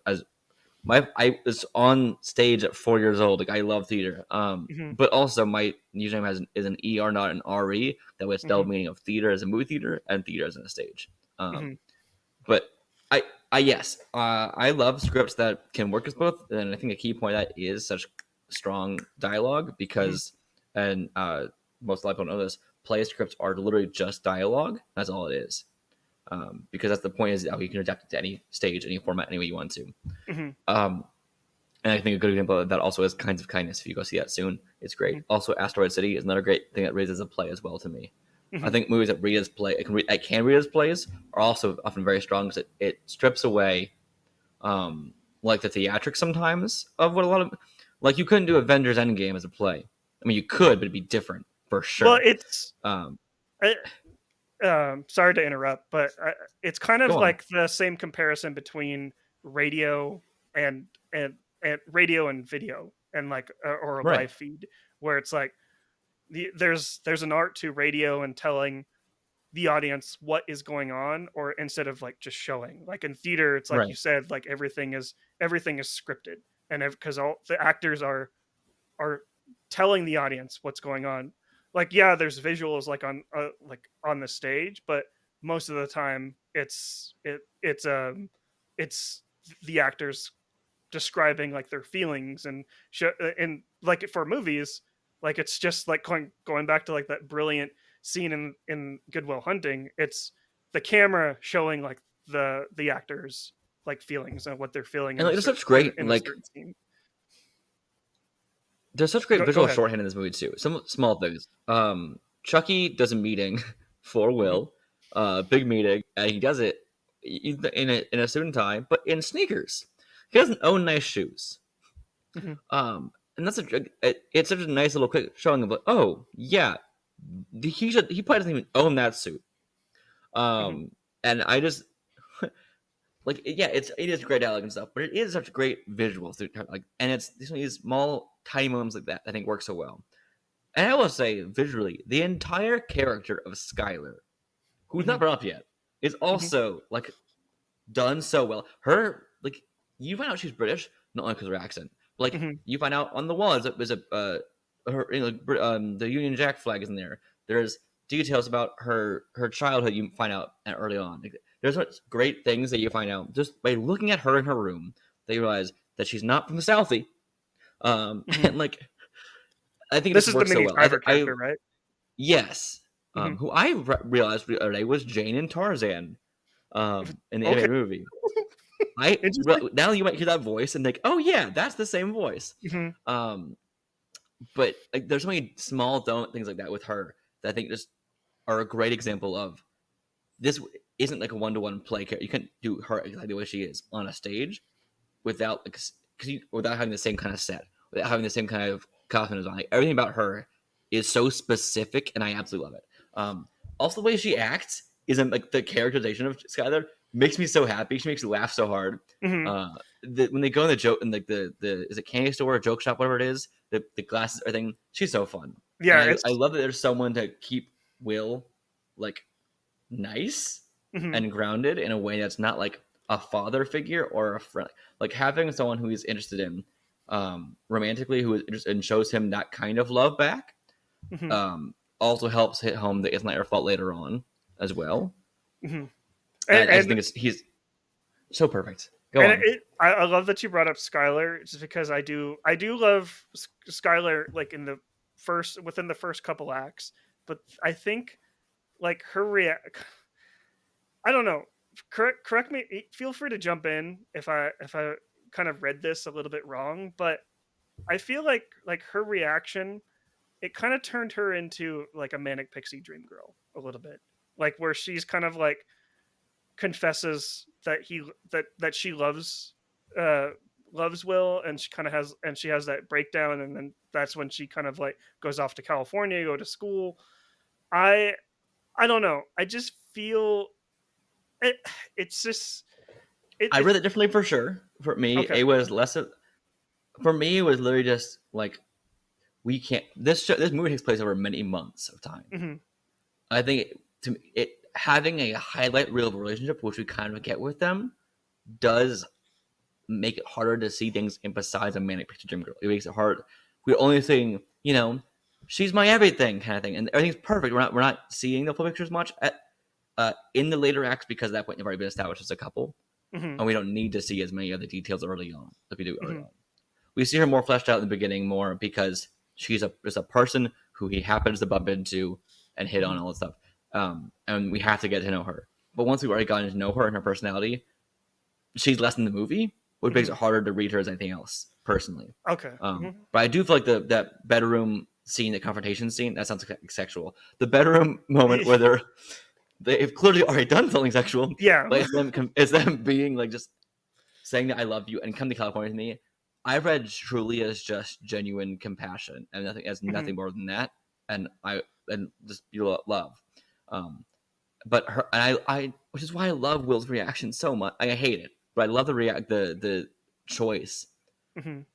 I was on stage at 4 years old. Like I love theater. But also my username is an ER, not an RE. That was double meaning of theater as a movie theater and theater as in a stage. But I love scripts that can work as both, and I think a key point of that is such strong dialogue because, and most people don't know this, play scripts are literally just dialogue. That's all it is. Because that's the point is how you can adapt it to any stage, any format, any way you want to. And I think a good example of that also is Kinds of Kindness. If you go see that soon, it's great. Also, Asteroid City is another great thing that reads as a play as well to me. I think movies that read as play, can read as plays, are also often very strong because it strips away, like the theatrics sometimes of what a lot of, like you couldn't do Avengers Endgame as a play. I mean, you could, but it'd be different for sure. Well, it's sorry to interrupt, but it's kind of like the same comparison between radio and radio and video and like or a live feed, where it's like there's an art to radio and telling the audience what is going on, or instead of like just showing. Like in theater, it's like you said, like everything is scripted, and because all the actors are telling the audience what's going on. Like there's visuals like on the stage, but most of the time it's the actors describing like their feelings and like for movies, like it's just like going back to like that brilliant scene in Good Will Hunting. It's the camera showing like the actors like feelings and what they're feeling. And like, there's such great there's such great visual shorthand in this movie too. Some small things. Chucky does a meeting for Will, big meeting, and he does it in a suit and tie, but in sneakers. He doesn't own nice shoes. And that's it's such a nice little quick showing of like, oh yeah, he probably doesn't even own that suit. And I just like it is great dialogue and stuff, but it is such great visuals like, and it's these small tiny moments like that I think work so well. And I will say visually, the entire character of Skylar, who's not brought up yet, is also like done so well. Her like you find out she's British not only because of her accent, but like you find out on the wall there's her the Union Jack flag is in there. There's details about her childhood you find out early on. Like, there's such great things that you find out just by looking at her in her room. They realize that she's not from the Southie, and like I think this is the Minnie Driver character, right? Yes, who I realized the other day was Jane in Tarzan, in the animated movie. Now you might hear that voice and think, oh yeah, that's the same voice. But like, there's so many small things like that with her that I think just are a great example of this isn't like a one-to-one play character. You can't do her exactly the way she is on a stage without without having the same kind of set, without having the same kind of costume design. Like, everything about her is so specific, and I absolutely love it. Also, the way she acts isn't like the characterization of Skylar makes me so happy. She makes me laugh so hard. When they go in the joke in like the is it candy store or joke shop, whatever it is, the glasses, everything. She's so fun. Yeah, I love that there's someone to keep Will like nice and grounded in a way that's not like a father figure or a friend. Like having someone who he's interested in romantically, who is interested and shows him that kind of love back, also helps hit home that it's not your fault later on as well. And I just think he's so perfect. Go on. I love that you brought up Skylar, just because I do love Skylar like within the first couple acts, but I think like her I don't know. Correct me. Feel free to jump in if I kind of read this a little bit wrong, but I feel like her reaction, it kind of turned her into like a manic pixie dream girl a little bit, like where she's kind of like confesses that she loves Will, and she has that breakdown, and then that's when she kind of like goes off to California, go to school. I don't know. I just feel it's just. I read it differently for sure. For me, it was less of. For me, it was literally just like we can't. This movie takes place over many months of time. I think having a highlight reel of a relationship, which we kind of get with them, does make it harder to see things in besides a manic pixie dream girl. It makes it hard. We're only seeing, she's my everything kind of thing, and everything's perfect. We're not seeing the full pictures much in the later acts because at that point they've already been established as a couple, and we don't need to see as many of the details early on like we do early on. We see her more fleshed out in the beginning more because she's a person who he happens to bump into and hit on all this stuff, and we have to get to know her. But once we've already gotten to know her and her personality, she's less in the movie, which makes it harder to read her as anything else, personally. Okay. But I do feel like that bedroom scene, the confrontation scene, that sounds like sexual. The bedroom moment where they've clearly already done something sexual. Yeah. But it's them being like just saying that I love you and come to California with me. I read truly as just genuine compassion and nothing more than that. And just love. But her, and I, which is why I love Will's reaction so much. I hate it, but I love the choice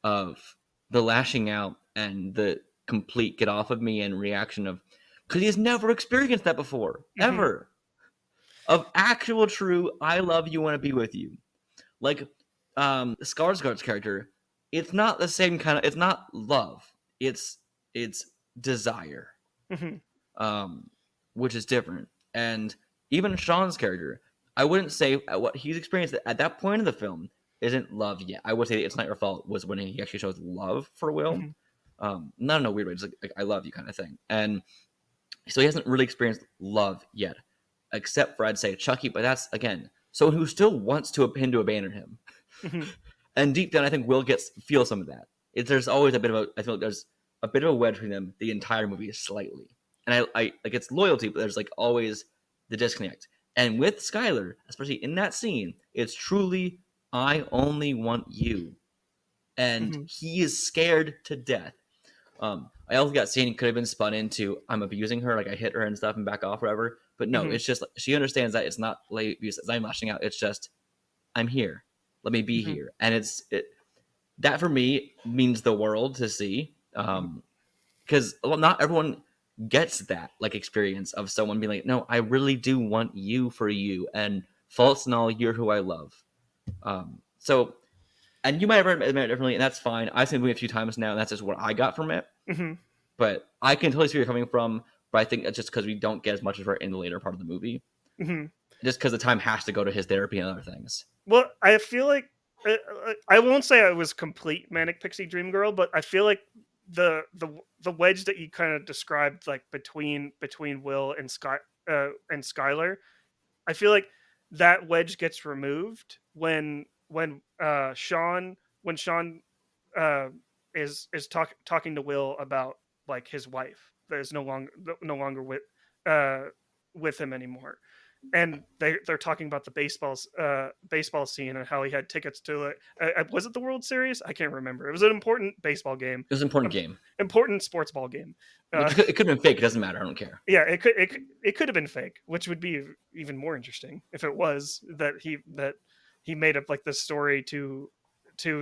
of the lashing out and the complete get off of me and reaction of, because he has never experienced that before, ever. Of actual true, I love you, want to be with you. Like Skarsgård's character, it's not the same kind of. It's not love. It's desire, which is different. And even Sean's character, I wouldn't say what he's experienced at that point in the film isn't love yet. I would say It's Not Your Fault was when he actually shows love for Will. Not in a weird way, just like I love you kind of thing. And so he hasn't really experienced love yet, except for, I'd say, Chucky. But that's, again, someone who still wants him to abandon him. And deep down, I think Will feels some of that. There's always I feel like there's a bit of a wedge between them the entire movie, slightly. And I like, it's loyalty, but there's like always the disconnect. And with Skylar, especially in that scene, it's truly, I only want you. And he is scared to death. I also got scene could have been spun into, I'm abusing her, like I hit her and stuff and back off, whatever. But no, it's just, she understands that it's not like abuse, as I'm lashing out. It's just, I'm here. Let me be here. And that for me means the world to see. Because not everyone gets that like experience of someone being like, no, I really do want you for you, and faults and all, you're who I love. So, and you might have read it differently, and that's fine. I've seen the movie a few times now, and that's just what I got from it. But I can totally see where you're coming from. But I think it's just because we don't get as much of her in the later part of the movie, just because the time has to go to his therapy and other things. Well, I feel like I won't say I was complete manic pixie dream girl, but I feel like the wedge that you kind of described, like between Will and Skylar, I feel like that wedge gets removed when Sean is talking to Will about like his wife that is no longer with him anymore. And they're talking about the baseball scene and how he had tickets to it. Was it the World Series? I can't remember. It was an important baseball game. It was an important game. Important sports ball game. It could have been fake. It doesn't matter. I don't care. Yeah, it could have been fake, which would be even more interesting if it was that he made up like this story to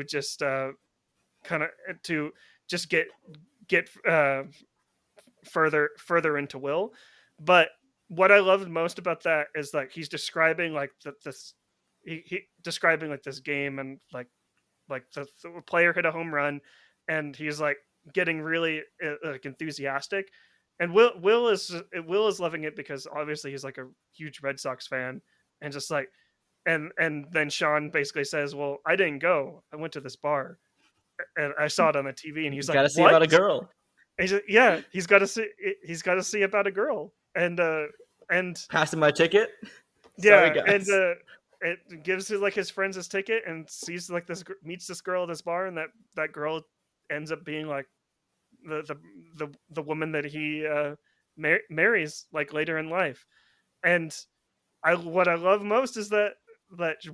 just kind of to just get further into Will. But what I loved most about that is like he's describing like he describing like this game, and like the player hit a home run, and he's like getting really like enthusiastic, and Will is loving it because obviously he's like a huge Red Sox fan, and just like and then Sean basically says, well, I didn't go, I went to this bar and I saw it on the TV, and he's like, gotta see about a girl. He's got to see about a girl. And passing my ticket. Yeah. Sorry, guys. And it gives his friends his ticket, and sees like meets this girl at this bar, and that girl ends up being like the woman that he marries like later in life. And what I love most is that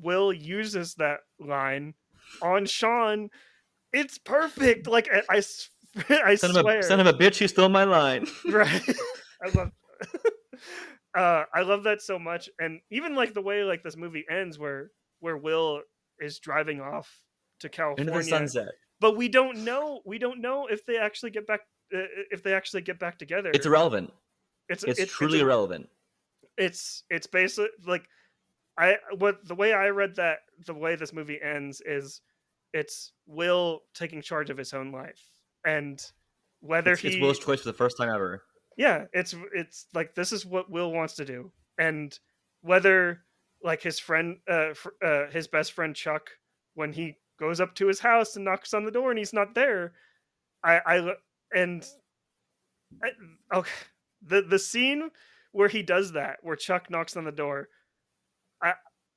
Will uses that line on Sean. It's perfect. Like I swear. Son of a bitch, you stole my line. Right. I love that so much. And even like the way like this movie ends, where Will is driving off to California into the sunset, but we don't know if they actually get back together. It's irrelevant. It's truly irrelevant. It's basically like the way I read that, the way this movie ends is it's Will taking charge of his own life, and whether it's Will's choice for the first time ever. Yeah, it's like this is what Will wants to do, and whether like his friend, his best friend Chuck, when he goes up to his house and knocks on the door and he's not there, okay, the scene where he does that, where Chuck knocks on the door,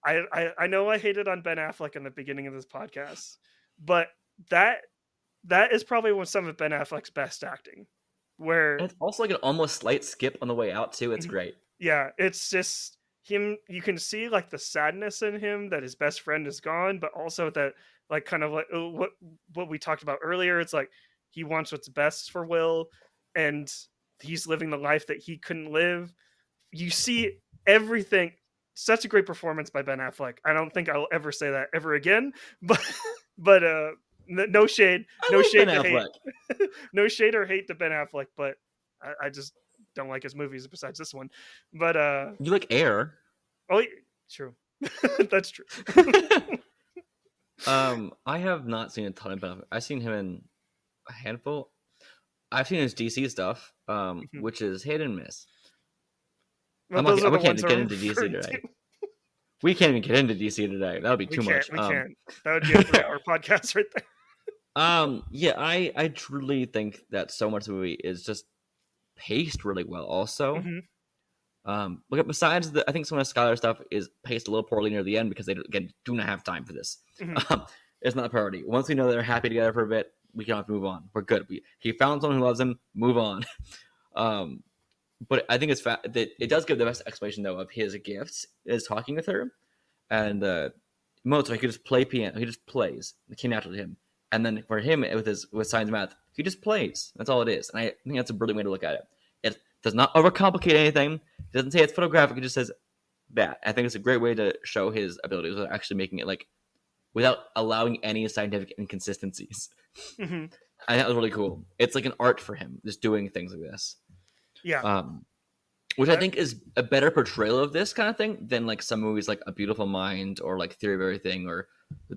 I know I hated on Ben Affleck in the beginning of this podcast, but that is probably some of Ben Affleck's best acting. Where and it's also like an almost slight skip on the way out too. It's great. Yeah, it's just him. You can see like the sadness in him that his best friend is gone, but also that like kind of like what we talked about earlier. It's like he wants what's best for Will, and he's living the life that he couldn't live. You see everything. Such a great performance by Ben Affleck. I don't think I'll ever say that ever again. But no shade, no shade to hate, no shade or hate to Ben Affleck. But I just don't like his movies besides this one. But you like Air? Oh, true. That's true. I have not seen a ton of Ben Affleck. I've seen him in a handful. I've seen his DC stuff, which is hit and miss. Well, we can't get into DC today. We can't even get into DC today. That would be too much. We can't. That would be a 3-hour podcast right there. Yeah, I truly think that so much of the movie is just paced really well. Also, look, besides I think some of the Skylar stuff is paced a little poorly near the end because they do not have time for this. It's not a priority. Once we know they're happy together for a bit, we can have to move on. We're good. He found someone who loves him. Move on. But I think it's that it does give the best explanation though of his gifts is talking with her, and Mozart he could just play piano. He just plays. It came naturally to him. And then for him with science and math, he just plays. That's all it is. And I think that's a brilliant way to look at it. It does not overcomplicate anything. It doesn't say it's photographic. It just says that. I think it's a great way to show his abilities without actually making it like without allowing any scientific inconsistencies. I think that was really cool. It's like an art for him, just doing things like this. Yeah. Which I think is a better portrayal of this kind of thing than like some movies like A Beautiful Mind or like Theory of Everything or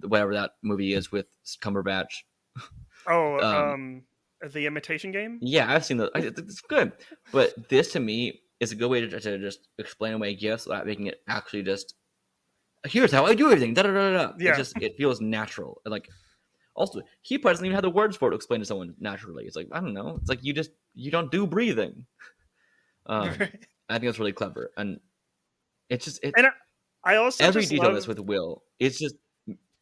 whatever that movie is with Cumberbatch. The Imitation Game? Yeah, I've seen those. It's good. But this to me is a good way to just explain away gifts without making it actually just here's how I do everything. Da da da da. Yeah. It feels natural. And like also he probably doesn't even have the words for it to explain to someone naturally. It's like, I don't know. It's like you don't do breathing. I think that's really clever, and it's just and I also every just detail love... this with Will. It's just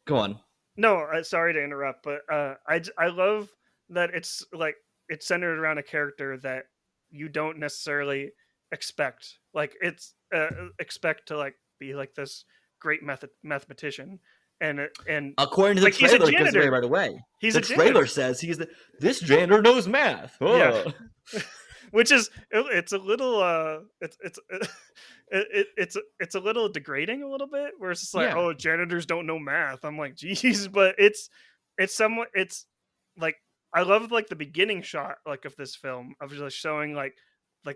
go on. No, sorry to interrupt, but I love that it's like it's centered around a character that you don't necessarily expect. Like it's expect to like be like this great mathematician, and according to the like, trailer, it gives away right away. The trailer says this janitor knows math. Oh. Yeah. Which is it's a little it's a little degrading a little bit where it's just like oh janitors don't know math. I'm like geez, but it's somewhat it's like I love like the beginning shot like of this film of just showing like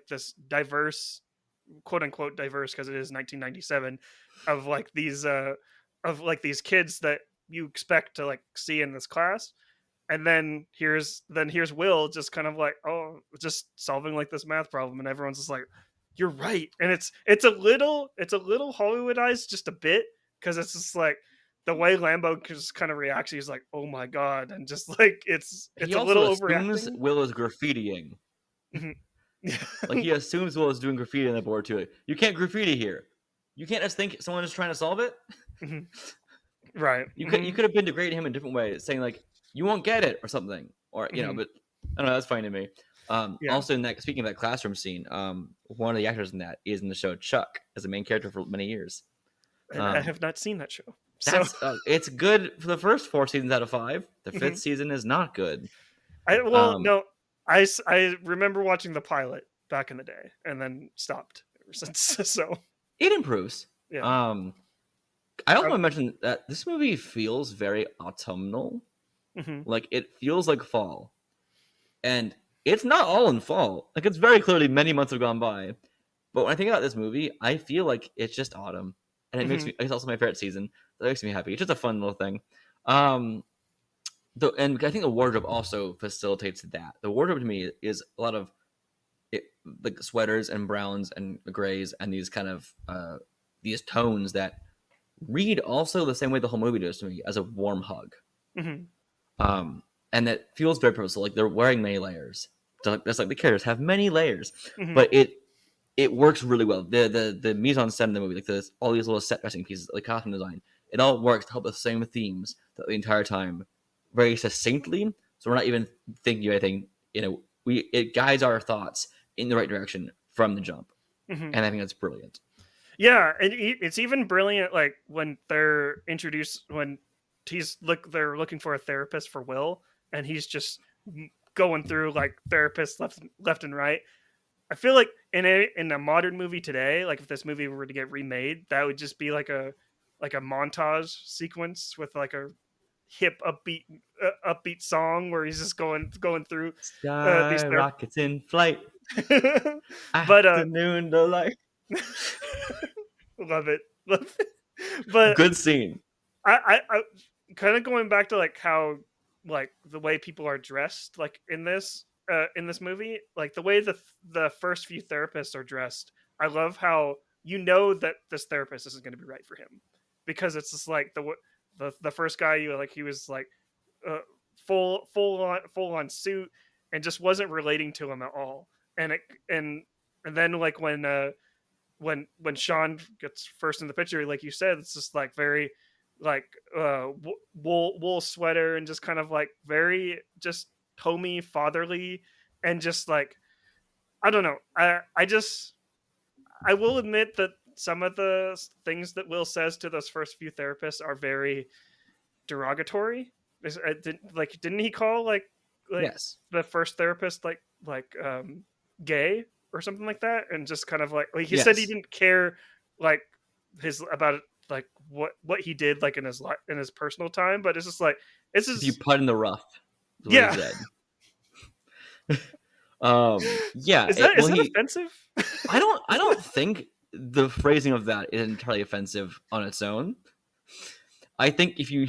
this diverse quote unquote diverse because it is 1997 of like these kids that you expect to like see in this class. And then here's Will just kind of like, oh, just solving like this math problem, and everyone's just like, you're right. And it's a little Hollywoodized just a bit because it's just like the way Lambo just kind of reacts. He's like, oh my god, and just like it's a little overacting. Will is graffitiing. Like he assumes Will is doing graffiti on the board too. You can't graffiti here. You can't just think someone is trying to solve it. Right. You could have been degrading him in different ways, saying like, you won't get it or something, or you know, but I don't know. That's funny to me. Also, in that speaking of that classroom scene, one of the actors in that is in the show Chuck as a main character for many years. I have not seen that show. So it's good for the first 4 seasons out of 5. The 5th season is not good. No, I remember watching the pilot back in the day and then stopped ever since. So it improves. Yeah. I also want to mention that this movie feels very autumnal. Like it feels like fall, and it's not all in fall. Like it's very clearly many months have gone by, but when I think about this movie, I feel like it's just autumn. and it makes me. It's also my favorite season. That makes me happy. It's just a fun little thing. And I think the wardrobe also facilitates that. The wardrobe to me is a lot of like sweaters and browns and grays and these kind of these tones that read also the same way the whole movie does to me, as a warm hug. And that feels very purposeful. Like they're wearing many layers. Just like the characters have many layers, but it works really well. The mise en scène in the movie, like all these little set dressing pieces, like costume design, it all works to help the same themes the entire time, very succinctly. So we're not even thinking of anything. It guides our thoughts in the right direction from the jump, and I think that's brilliant. Yeah, and it's even brilliant, like when they're introduced, when they're looking for a therapist for Will, and he's just going through like therapists left and right. I feel like in a modern movie today, like if this movie were to get remade, that would just be like a montage sequence with like a hip upbeat song where he's just going through these rockets in flight. But afternoon delight. love it. But good scene. I kind of going back to like how like the way people are dressed like in this movie, like the way the first few therapists are dressed. I love how that this therapist isn't going to be right for him, because it's just like the first guy he was like full on suit and just wasn't relating to him at all. And then like when Sean gets first in the picture, like you said, it's just like very like wool sweater and just kind of like very just homey, fatherly, and just like I don't know. I will admit that some of the things that Will says to those first few therapists are very derogatory. Didn't he call like yes, the first therapist like gay or something like that? And just kind of like he said he didn't care like about like what he did like in his personal time, but it's just like it's just you put in the rough. Yeah. Yeah. Is that offensive? I don't think the phrasing of that is entirely offensive on its own. I think if you,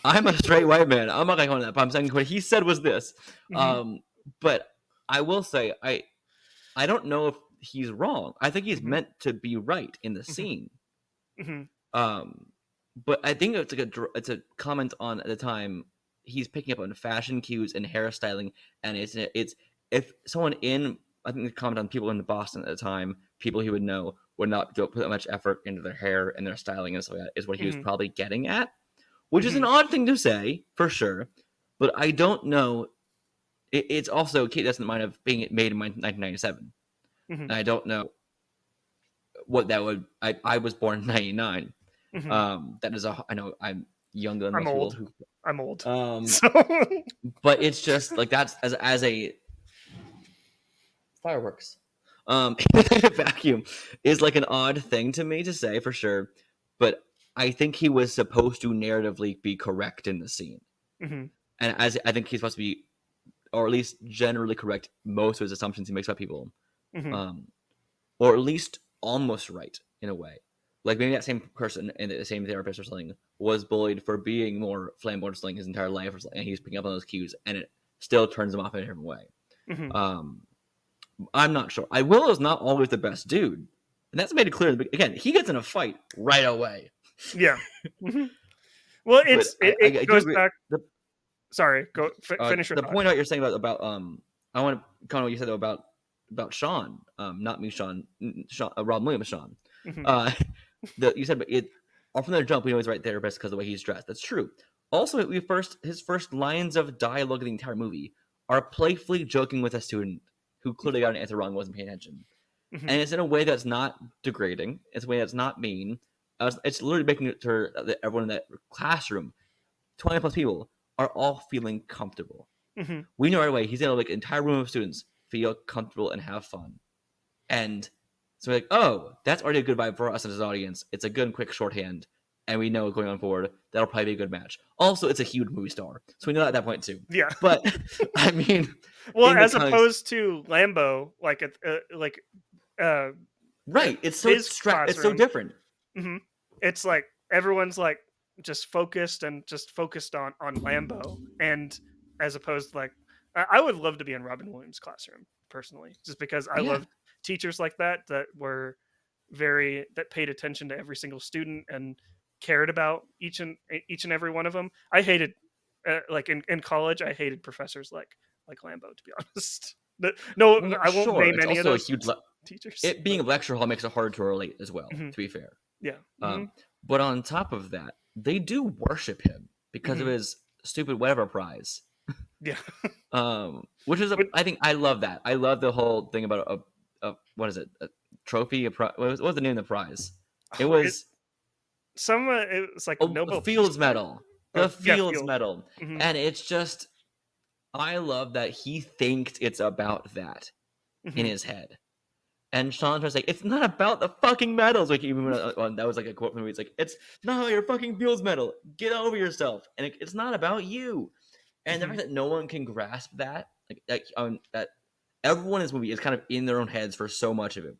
I'm a straight white man. I'm not going to go on that, but I'm saying what he said was this. But I will say, I don't know if he's wrong. I think he's meant to be right in the scene. But I think it's a comment on at the time he's picking up on fashion cues and hairstyling, and it's if someone I think the comment on people in Boston at the time, people he would know, would not put that much effort into their hair and their styling and stuff like that, is what he was probably getting at, which is an odd thing to say for sure. But I don't know. It's also Kate doesn't mind of being made in 1997, and I don't know what that would. I was born in 1999. That is I know I'm younger than most people. I'm old. But it's just like that's as a fireworks. Vacuum is like an odd thing to me to say for sure, but I think he was supposed to narratively be correct in the scene, and as I think he's supposed to be, or at least generally correct most of his assumptions he makes about people, or at least almost right in a way. Like maybe that same person and the same therapist or something was bullied for being more flamboyant or something his entire life, and he's picking up on those cues, and it still turns him off in a different way. I'm not sure. Will is not always the best dude, and that's made it clear. Again, he gets in a fight right away. Yeah. Well, it goes back. Sorry, go finish your the thought. point out you're saying about I want to comment what you said about Sean, not me, Sean, Robin Williams, Sean. You said, but from the jump we know he's right there best because of the way he's dressed. That's true. Also, his first lines of dialogue in the entire movie are playfully joking with a student who clearly got an answer wrong and wasn't paying attention. And it's in a way that's not degrading. It's a way that's not mean. It's literally making sure that everyone in that classroom, 20 plus people, are all feeling comfortable. We know right away he's going to make an entire room of students feel comfortable and have fun. And so we're like, oh, that's already a good vibe for us as an audience. It's a good and quick shorthand. And we know going on forward, that'll probably be a good match. Also, it's a huge movie star. So we know at that point too. Yeah. But, I mean... Well, as opposed to Lambo, right. It's so it's so different. Mm-hmm. It's like everyone's like just focused on Lambo, and as opposed to like I would love to be in Robin Williams' classroom personally, just because I Yeah. loved teachers like that were that paid attention to every single student and cared about each and every one of them. I hated like in college, I hated professors like Lambo, to be honest. No, Well, I won't sure. name It's any of also a those huge. teachers. It being a lecture hall makes it hard to relate as well. Mhm. To be fair, Yeah. but on top of that, they do worship him because of Mhm. his stupid whatever prize. Yeah. Which is But- I think I love that. I love the whole thing about a what is it? A trophy? What was the name of the prize? It was it was like the the Nobel Fields Peace Medal. Oh, The yeah, Fields Field. Medal. Mhm. And it's just I love that he thinks it's about that in Mhm. his head. And Sean's just like, it's not about the fucking medals. Like even when, that was like a quote from the movie. It's like, it's not about your fucking Fields Medal. Get over yourself. And it's not about you. And the Mhm. fact that no one can grasp that, that everyone in this movie is kind of in their own heads for so much of it,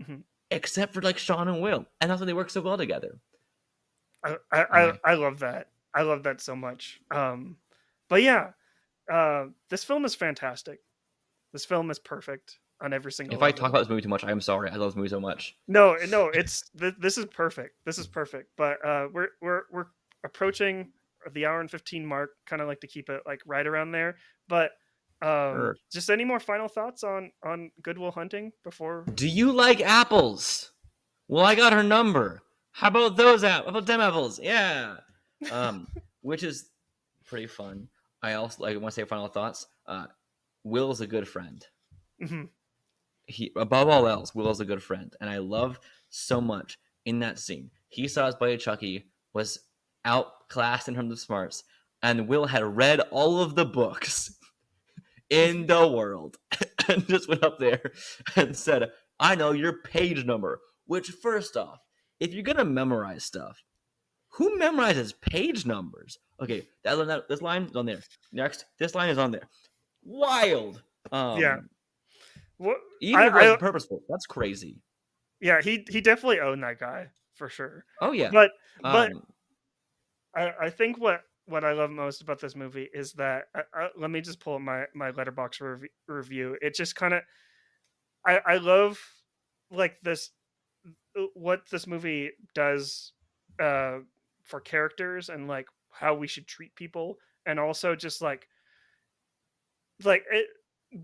Mhm. except for like Sean and Will, and that's why they work so well together. I love that. I love that so much. But yeah, this film is fantastic. This film is perfect on every single If I level. talk about this movie too much, I'm sorry. I love this movie so much. No, it's this is perfect. This is perfect. But we're approaching the hour and 15 mark. Kind of like to keep it like right around there. But Sure. just any more final thoughts on Good Will Hunting before? Do you like apples? Well, I got her number. How about those apples? How about them apples? Yeah. Which is pretty fun. I also want to say final thoughts. Will's a good friend. Mhm. He above all else, Will's a good friend, and I love so much in that scene. He saw his buddy Chucky was outclassed in terms of smarts, and Will had read all of the books in the world and just went up there and said, I know your page number. Which, first off, if you're gonna memorize stuff, who memorizes page numbers? Okay, this line is on there. Next, this line is on there. Wild. Yeah. What Even if it wasn't purposeful, that's crazy. yeah, he definitely owned that guy for sure. Oh yeah. But Um, I think what I love most about this movie is that let me just pull up my Letterboxd review. It just kind of I love like this what this movie does for characters and like how we should treat people, and also just like it,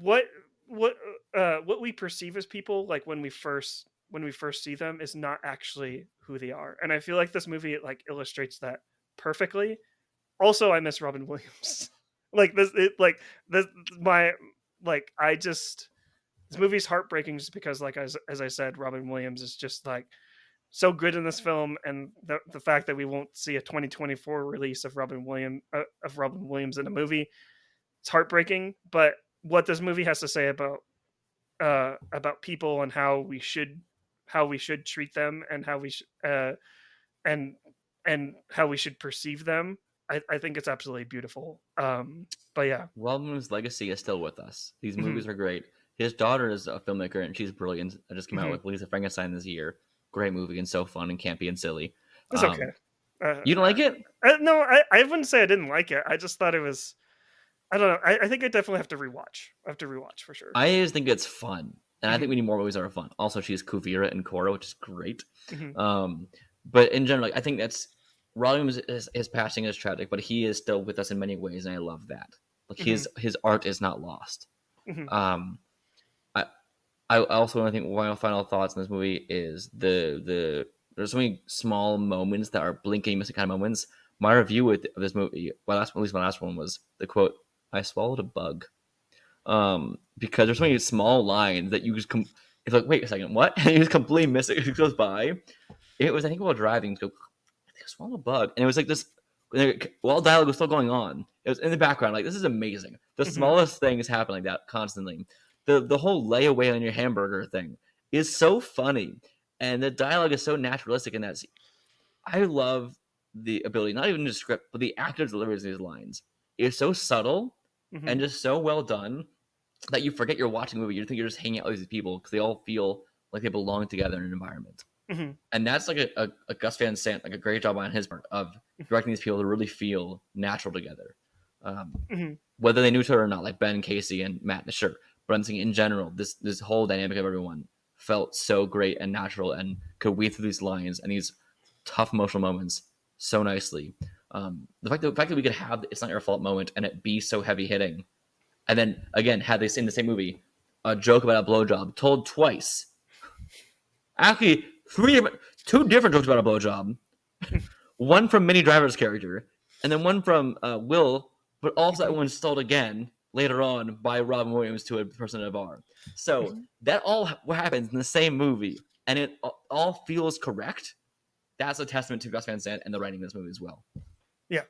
what what we perceive as people like when we first see them is not actually who they are. And I feel like this movie like illustrates that perfectly. Also, I miss Robin Williams. like this my like I just this movie's heartbreaking just because like as I said, Robin Williams is just like so good in this film, and the fact that we won't see a 2024 release of Robin Williams in a movie, it's heartbreaking. But what this movie has to say about people and how we should treat them, and how we and how we should perceive them, I think it's absolutely beautiful. But yeah. Wellman's legacy is still with us. These Mhm. movies are great. His daughter is a filmmaker and she's brilliant. I just came out with Lisa Frankenstein this year. Great movie and so fun and campy and silly. It's okay. You don't like it? No, I wouldn't say I didn't like it. I just thought it was. I don't know. I think I definitely have to rewatch. I have to rewatch for sure. I just think it's fun, and I think we need more movies that are fun. Also, she's Kuvira and Korra, which is great. But in general, I think that's Robin his passing is tragic, but he is still with us in many ways, and I love that. Like his art is not lost. I also want to think one of my final thoughts in this movie is the there's so many small moments that are blinking, missing kind of moments. My review of this movie, at least my last one, was the quote, "I swallowed a bug," because there's so many small lines that you just it's like, wait a second, what? And you just completely miss it. It goes by. It was, I think, while driving, go, I think I swallowed a bug, and it was like this. While dialogue was still going on, it was in the background. Like, this is amazing. The smallest things happen like that constantly. The whole layaway on your hamburger thing is so funny, and the dialogue is so naturalistic in that scene. I love the ability, not even the script, but the actor's delivery of these lines is so subtle and just so well done that you forget you're watching a movie. You think you're just hanging out with these people because they all feel like they belong together in an environment. And that's like a Gus Van Sant, like a great job on his part of directing these people to really feel natural together. Whether they knew each other or not, like Ben, Casey, and Matt, sure. But I'm saying in general, this whole dynamic of everyone felt so great and natural and could weave through these lines and these tough emotional moments so nicely. The fact that we could have the "It's Not Your Fault" moment and it be so heavy hitting, and then again had they seen the same movie a joke about a blowjob told twice, actually two different jokes about a blowjob, one from Minnie Driver's character and then one from Will, but also that one's told again later on by Robin Williams to a person at a bar. So that all happens in the same movie, and it all feels correct. That's a testament to Gus Van Sant and the writing of this movie as well. Yeah.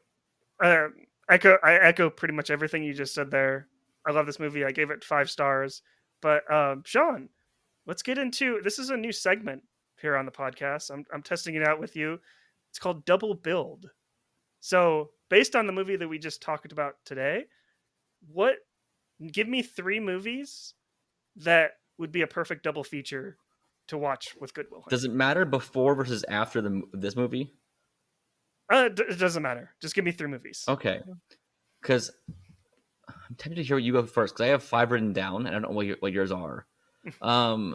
I echo pretty much everything you just said there. I love this movie. I gave it 5 stars. But Sean, let's get into, this is a new segment here on the podcast. I'm testing it out with you. It's called Double Build. So based on the movie that we just talked about today, give me 3 movies that would be a perfect double feature to watch with Good Will Hunting. Does it matter before versus after this movie? It doesn't matter. Just give me 3 movies. Okay. Because I'm tempted to hear what you go first, because I have 5 written down, and I don't know what yours are. My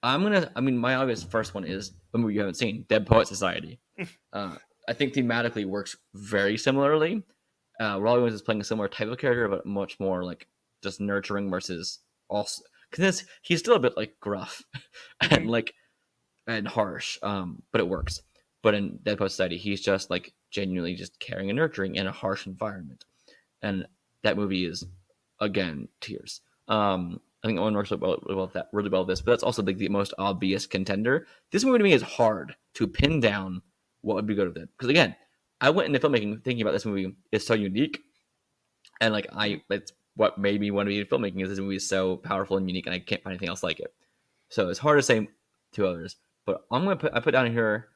obvious first one is a movie you haven't seen, Dead Poet Society. I think thematically works very similarly. Robin Williams is playing a similar type of character, but much more like just nurturing versus also, because he's still a bit like gruff and harsh, but it works. But in Dead Poet Society, he's just like genuinely just caring and nurturing in a harsh environment, and that movie is again tears. I think Owen works really well with this, but that's also the most obvious contender. This movie to me is hard to pin down what would be good with it, because again, I went into filmmaking thinking about this movie is so unique, and it's what made me want to be in filmmaking is this movie is so powerful and unique, and I can't find anything else like it. So it's hard to say to others, but I put down here.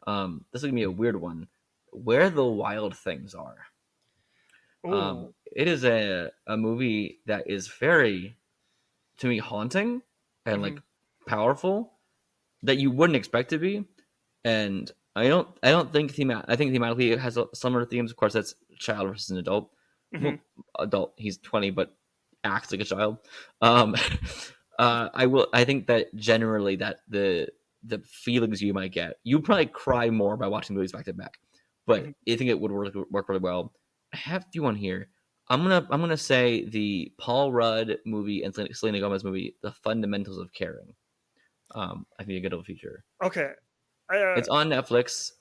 This is gonna be a weird one. Where the Wild Things Are. It is a movie that is very, to me, haunting and like powerful that you wouldn't expect to be, and I don't think I think thematically it has similar themes. Of course, that's child versus an adult. Well, adult, he's 20, but acts like a child. I think that generally that the feelings you might get, you probably cry more by watching movies back to back, but I think it would work really well. I have a few on here. I'm gonna say the Paul Rudd movie and Selena Gomez movie, The Fundamentals of Caring. I think a good little feature. Okay. It's on Netflix.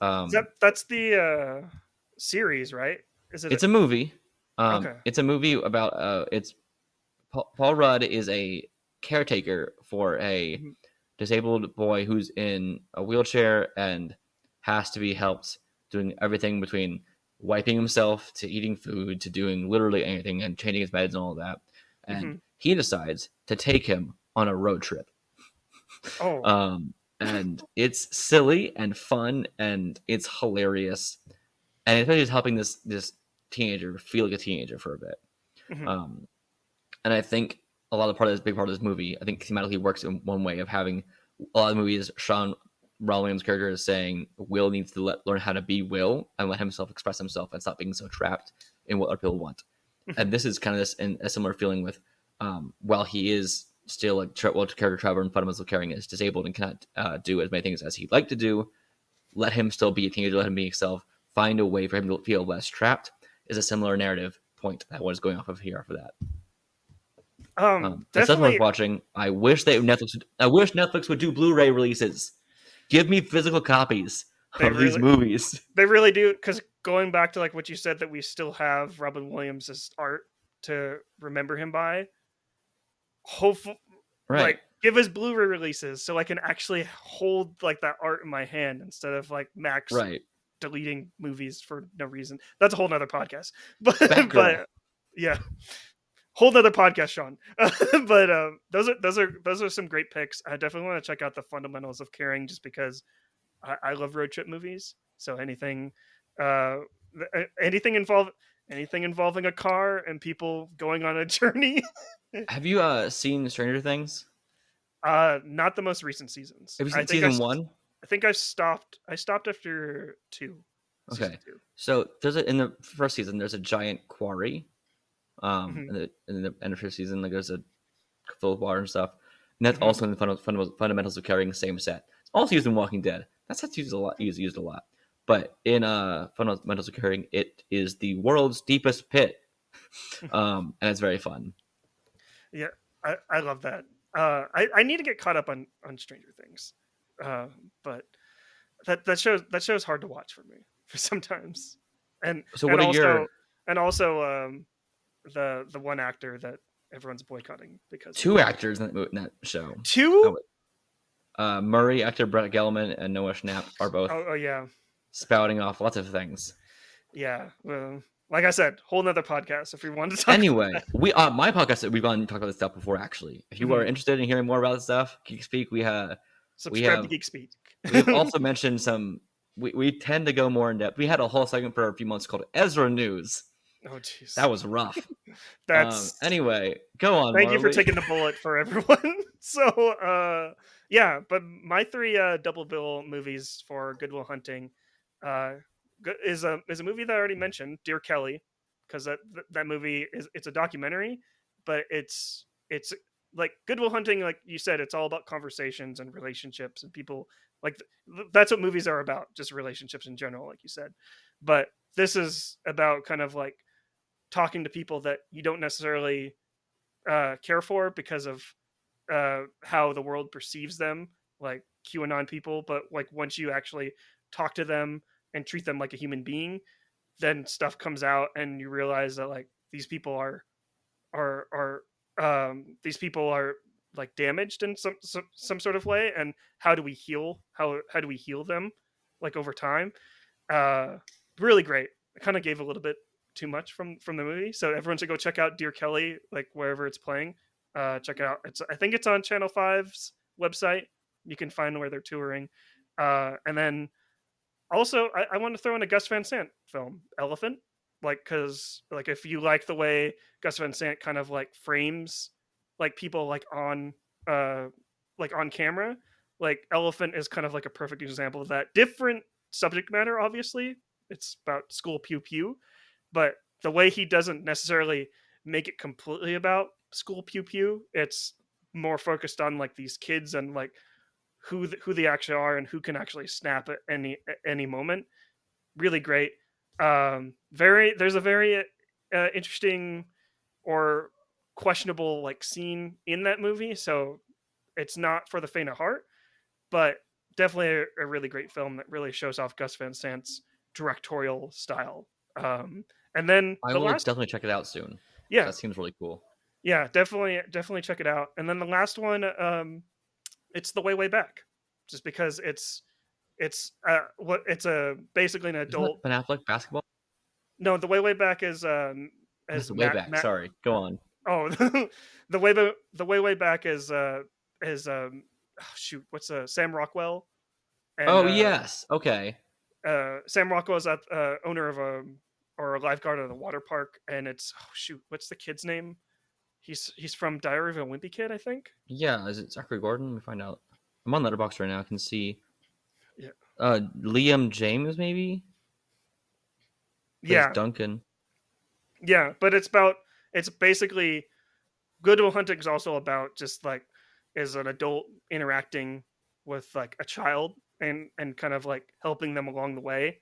That's the series, right? It's a movie. Okay. It's a movie about it's Paul Rudd is a caretaker for a disabled boy who's in a wheelchair and has to be helped doing everything between wiping himself to eating food to doing literally anything and changing his meds and all of that. And he decides to take him on a road trip. And it's silly and fun and it's hilarious, and especially just helping this teenager feel like a teenager for a bit. And I think a lot of big part of this movie, I think thematically works in one way of having a lot of movies. Sean Williams' character is saying Will needs to learn how to be Will and let himself express himself and stop being so trapped in what other people want. And this is kind of a similar feeling with while he is still like character Trevor in Fundamentals of Caring is disabled and cannot do as many things as he'd like to do. Let him still be a teenager, let him be himself, find a way for him to feel less trapped is a similar narrative point that was going off of here for that. That's definitely worth watching. I wish Netflix would do Blu-ray releases. Give me physical copies of these movies. They really do, because going back to like what you said, that we still have Robin Williams' art to remember him by. Hopefully, like give us Blu-ray releases so I can actually hold like that art in my hand instead of like Max deleting movies for no reason. That's a whole nother podcast. But yeah, whole nother podcast, Sean. But those are some great picks. I definitely want to check out The Fundamentals of Caring just because I love road trip movies. So anything involving a car and people going on a journey. Have you seen Stranger Things? Not the most recent seasons. Have you seen season 1? I think I stopped after 2. Okay, 2. so there's in the first season there's a giant quarry. Mm-hmm. In the end of the season, like there's a full of water and stuff, and that's Mm-hmm. also in the fundamentals of carrying the same set. It's also used in Walking Dead. That's used a lot. Used a lot. But in fundamentals of carrying, it is the world's deepest pit, and it's very fun. Yeah, I love that. I need to get caught up on Stranger Things, but that show's hard to watch for me for sometimes, and So and what are also your the one actor that everyone's boycotting because two actors in that show? two. Murray, actor Brett Gelman, and Noah Schnapp are both Oh yeah, spouting off lots of things. yeah. Well, like I said, whole nother podcast if we wanted to talk. Anyway, my podcast we've gone and talked about this stuff before. Actually, if you are interested in hearing more about this stuff, Geekspeak, Subscribe to Geekspeak. We've also mentioned some. We tend to go more in depth. We had a whole segment for a few months called Ezra News. Oh jeez, that was rough. That's anyway. Go on. Thank Marley. you for taking the bullet for everyone. So yeah, but my 3 double bill movies for Good Will Hunting is a movie that I already mentioned, Dear Kelly, because that movie it's a documentary, but it's like Good Will Hunting, like you said, it's all about conversations and relationships and people. Like that's what movies are about, just relationships in general, like you said. But this is about kind of like talking to people that you don't necessarily care for because of how the world perceives them, like QAnon people. But like once you actually talk to them and treat them like a human being, then stuff comes out and you realize that like these people are these people are like damaged in some sort of way, and how do we heal them like over time. Really great. I kind of gave a little bit too much from the movie, so everyone should go check out Dear Kelly, like wherever it's playing. Check it out. I think it's on Channel 5's website. You can find where they're touring. And then also I want to throw in a Gus Van Sant film, Elephant, like because like if you like the way Gus Van Sant kind of like frames like people like on camera, like Elephant is kind of like a perfect example of that. Different subject matter, obviously. It's about school pew pew, but the way he doesn't necessarily make it completely about school pew pew, it's more focused on like these kids and like who they actually are and who can actually snap at any moment. Really great. There's a very interesting or questionable like scene in that movie, so it's not for the faint of heart, but definitely a really great film that really shows off Gus Van Sant's directorial style. And then I will definitely check it out soon. Yeah, that seems really cool. Yeah, definitely check it out. And then the last one, it's The Way Back, just because it's basically an adult. Ben Affleck basketball. No, The Way Back is as Way Back. Sorry, go on. Oh, the way back is shoot, what's Sam Rockwell? And, yes, okay. Sam Rockwell is owner of a lifeguard at a water park, and it's what's the kid's name? He's from Diary of a Wimpy Kid, I think. Yeah, is it Zachary Gordon? Let me find out. I'm on Letterboxd right now. I can see. Yeah. Liam James, maybe. Yeah. Duncan. Yeah, but it's basically Good Will Hunting is also about just like as an adult interacting with like a child and kind of like helping them along the way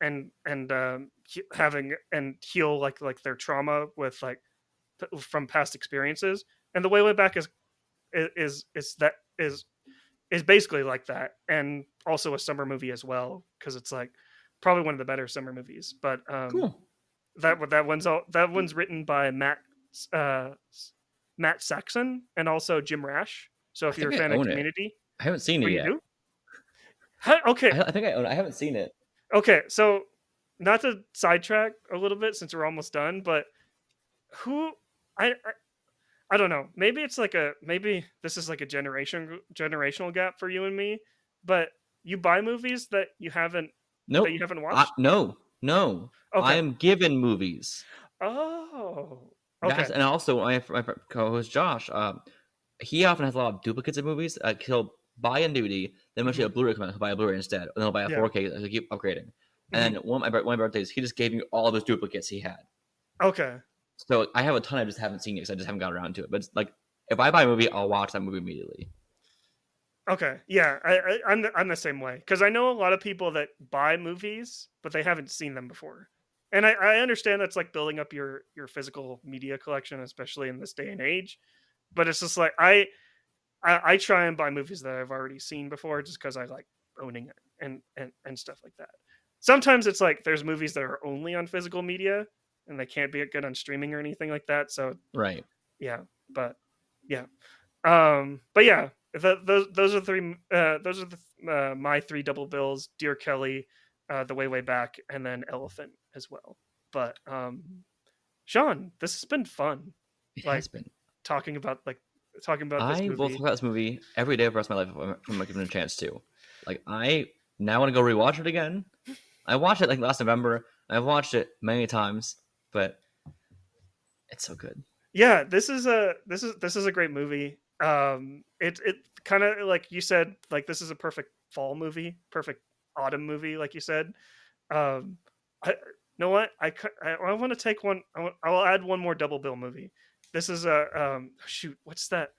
and having and heal like their trauma with like from past experiences. And The Way Back is basically like that, and also a summer movie as well, because it's like probably one of the better summer movies. But cool. That one's written by Matt Saxon and also Jim Rash. So if you're a fan of Community, I haven't seen it yet. You do? Okay, I think I own it. I haven't seen it. Okay, so not to sidetrack a little bit since we're almost done, but I don't know. Maybe it's like maybe this is like a generational gap for you and me, but you buy movies that you haven't watched? No. Okay. I am given movies. Oh. Okay. And also my co-host Josh, he often has a lot of duplicates of movies. He'll buy a nudie, Then when she had a Blu-ray come out, he'll buy a Blu-ray instead. And then he'll buy a 4K. He'll keep upgrading. And one of my birthdays, he just gave me all of his duplicates he had. Okay. So I have a ton I just haven't seen yet because I just haven't gotten around to it. But it's like, if I buy a movie, I'll watch that movie immediately. Okay. Yeah, I'm the same way. Because I know a lot of people that buy movies, but they haven't seen them before. And I understand that's like building up your physical media collection, especially in this day and age. But it's just like I try and buy movies that I've already seen before just because I like owning it and stuff like that. Sometimes it's like there's movies that are only on physical media and they can't be good on streaming or anything like that. So right. Yeah. But yeah. But yeah, those are three. Those are my three double bills: Dear Kelly, The Way Back, and then Elephant as well. But Sean, this has been fun. It has been talking about this movie. I will talk about this movie every day for the rest of my life if I'm given a chance to. Like, I now want to go rewatch it again. I watched it like last November. I've watched it many times, but it's so good. Yeah, this is a great movie. It kind of, like you said, like this is a perfect fall movie, perfect autumn movie, like you said. I you know what, I want to take one. I'll add one more double bill movie. This is a shoot. What's that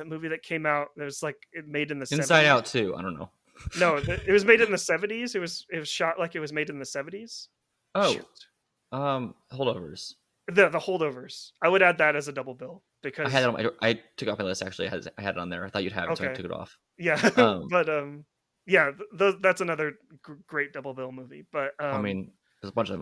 movie that came out? That was like it made in the Inside 70s? Out too. I don't know. No, it was made in the 70s. It was shot like it was made in the 70s. Oh, shoot. Holdovers. The Holdovers. I would add that as a double bill because I had it on I took it off my list actually. I had it on there. I thought you'd have it, so I took it off. Yeah, but yeah, that's another great double bill movie. But I mean, there's a bunch of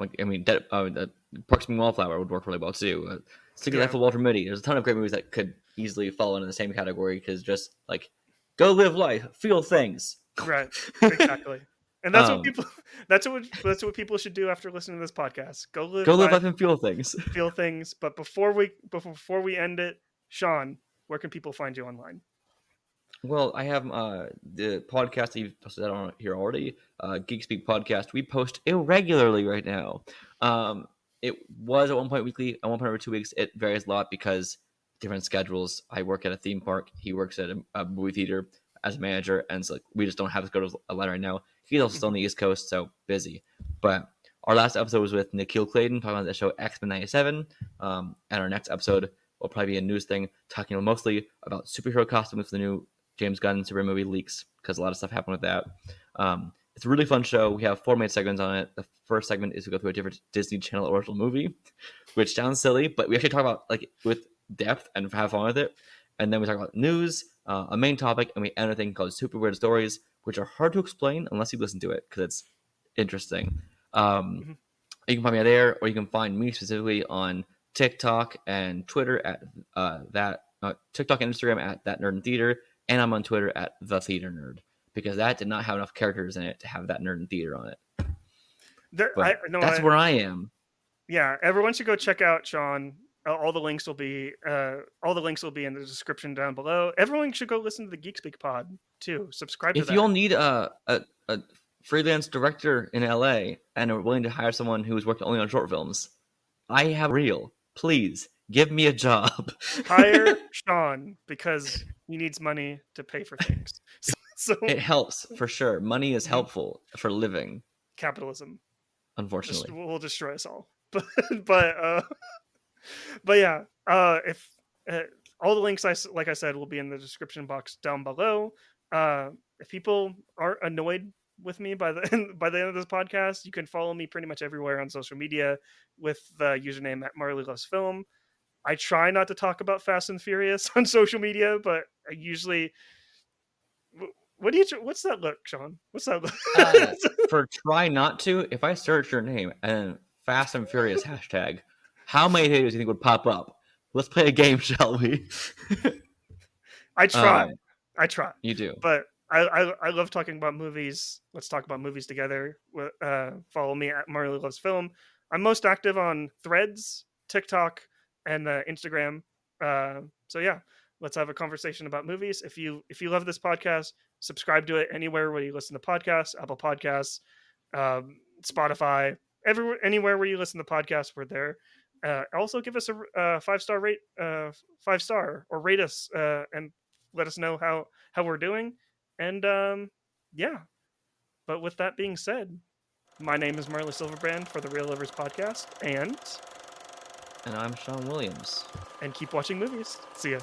Parks and Wallflower would work really well too. Secret Life of Walter Mitty. There's a ton of great movies that could easily fall into the same category because just like go live life, feel things. Right, exactly. And that's what people. That's what people should do after listening to this podcast. Go live life and feel things. Feel things. But before we end it, Sean, where can people find you online? Well, I have the podcast that you've posted on here already, Geekspeak podcast. We post irregularly right now. It was at one point weekly, at one point every 2 weeks. It varies a lot because different schedules. I work at a theme park. He works at a movie theater as a manager, and so we just don't have schedules a lot right now. He's also still on the East Coast, so busy. But our last episode was with Nikhil Clayton, talking about the show X-Men 97. And our next episode will probably be a news thing, talking mostly about superhero costumes for the new James Gunn Superman movie leaks, because a lot of stuff happened with that. It's a really fun show. We have 4 main segments on it. The first segment is to go through a different Disney Channel original movie, which sounds silly, but we actually talk about like with depth and have fun with it. And then we talk about news, a main topic, and we end a thing called Super Weird Stories, which are hard to explain unless you listen to it because it's interesting. You can find me there, or you can find me specifically on TikTok and Twitter at TikTok and Instagram at That Nerd in Theater, and I'm on Twitter at The Theater Nerd, because that did not have enough characters in it to have That Nerd in Theater on it. That's where I am. Yeah, everyone should go check out Sean. All the links will be in the description down below. Everyone should go listen to the Geekspeak pod too. Subscribe to that. If you'll need a freelance director in LA and are willing to hire someone who's working only on short films, I have a reel. Please give me a job. Hire Sean because he needs money to pay for things. So it helps for sure. Money is helpful for living. Capitalism, unfortunately, will destroy us all. But yeah, if all the links like I said will be in the description box down below. If people aren't annoyed with me by the end of this podcast, you can follow me pretty much everywhere on social media with the username at Marley Loves Film. I try not to talk about Fast and Furious on social media, but I usually. What's that look, Sean? What's that look? For try not to, if I search your name and Fast and Furious hashtag, how many videos do you think would pop up? Let's play a game, shall we? I try. You do. But I love talking about movies. Let's talk about movies together. Follow me at Marley Loves Film. I'm most active on Threads, TikTok, and Instagram. So yeah, let's have a conversation about movies. If you love this podcast, subscribe to it anywhere where you listen to podcasts, Apple Podcasts, Spotify, anywhere where you listen to podcasts, we're there. Also give us a 5-star rate, 5-star, or rate us and let us know how we're doing. And yeah. But with that being said, my name is Marley Silverbrand for the Real Lovers Podcast, and I'm Sean Williams. And keep watching movies. See ya.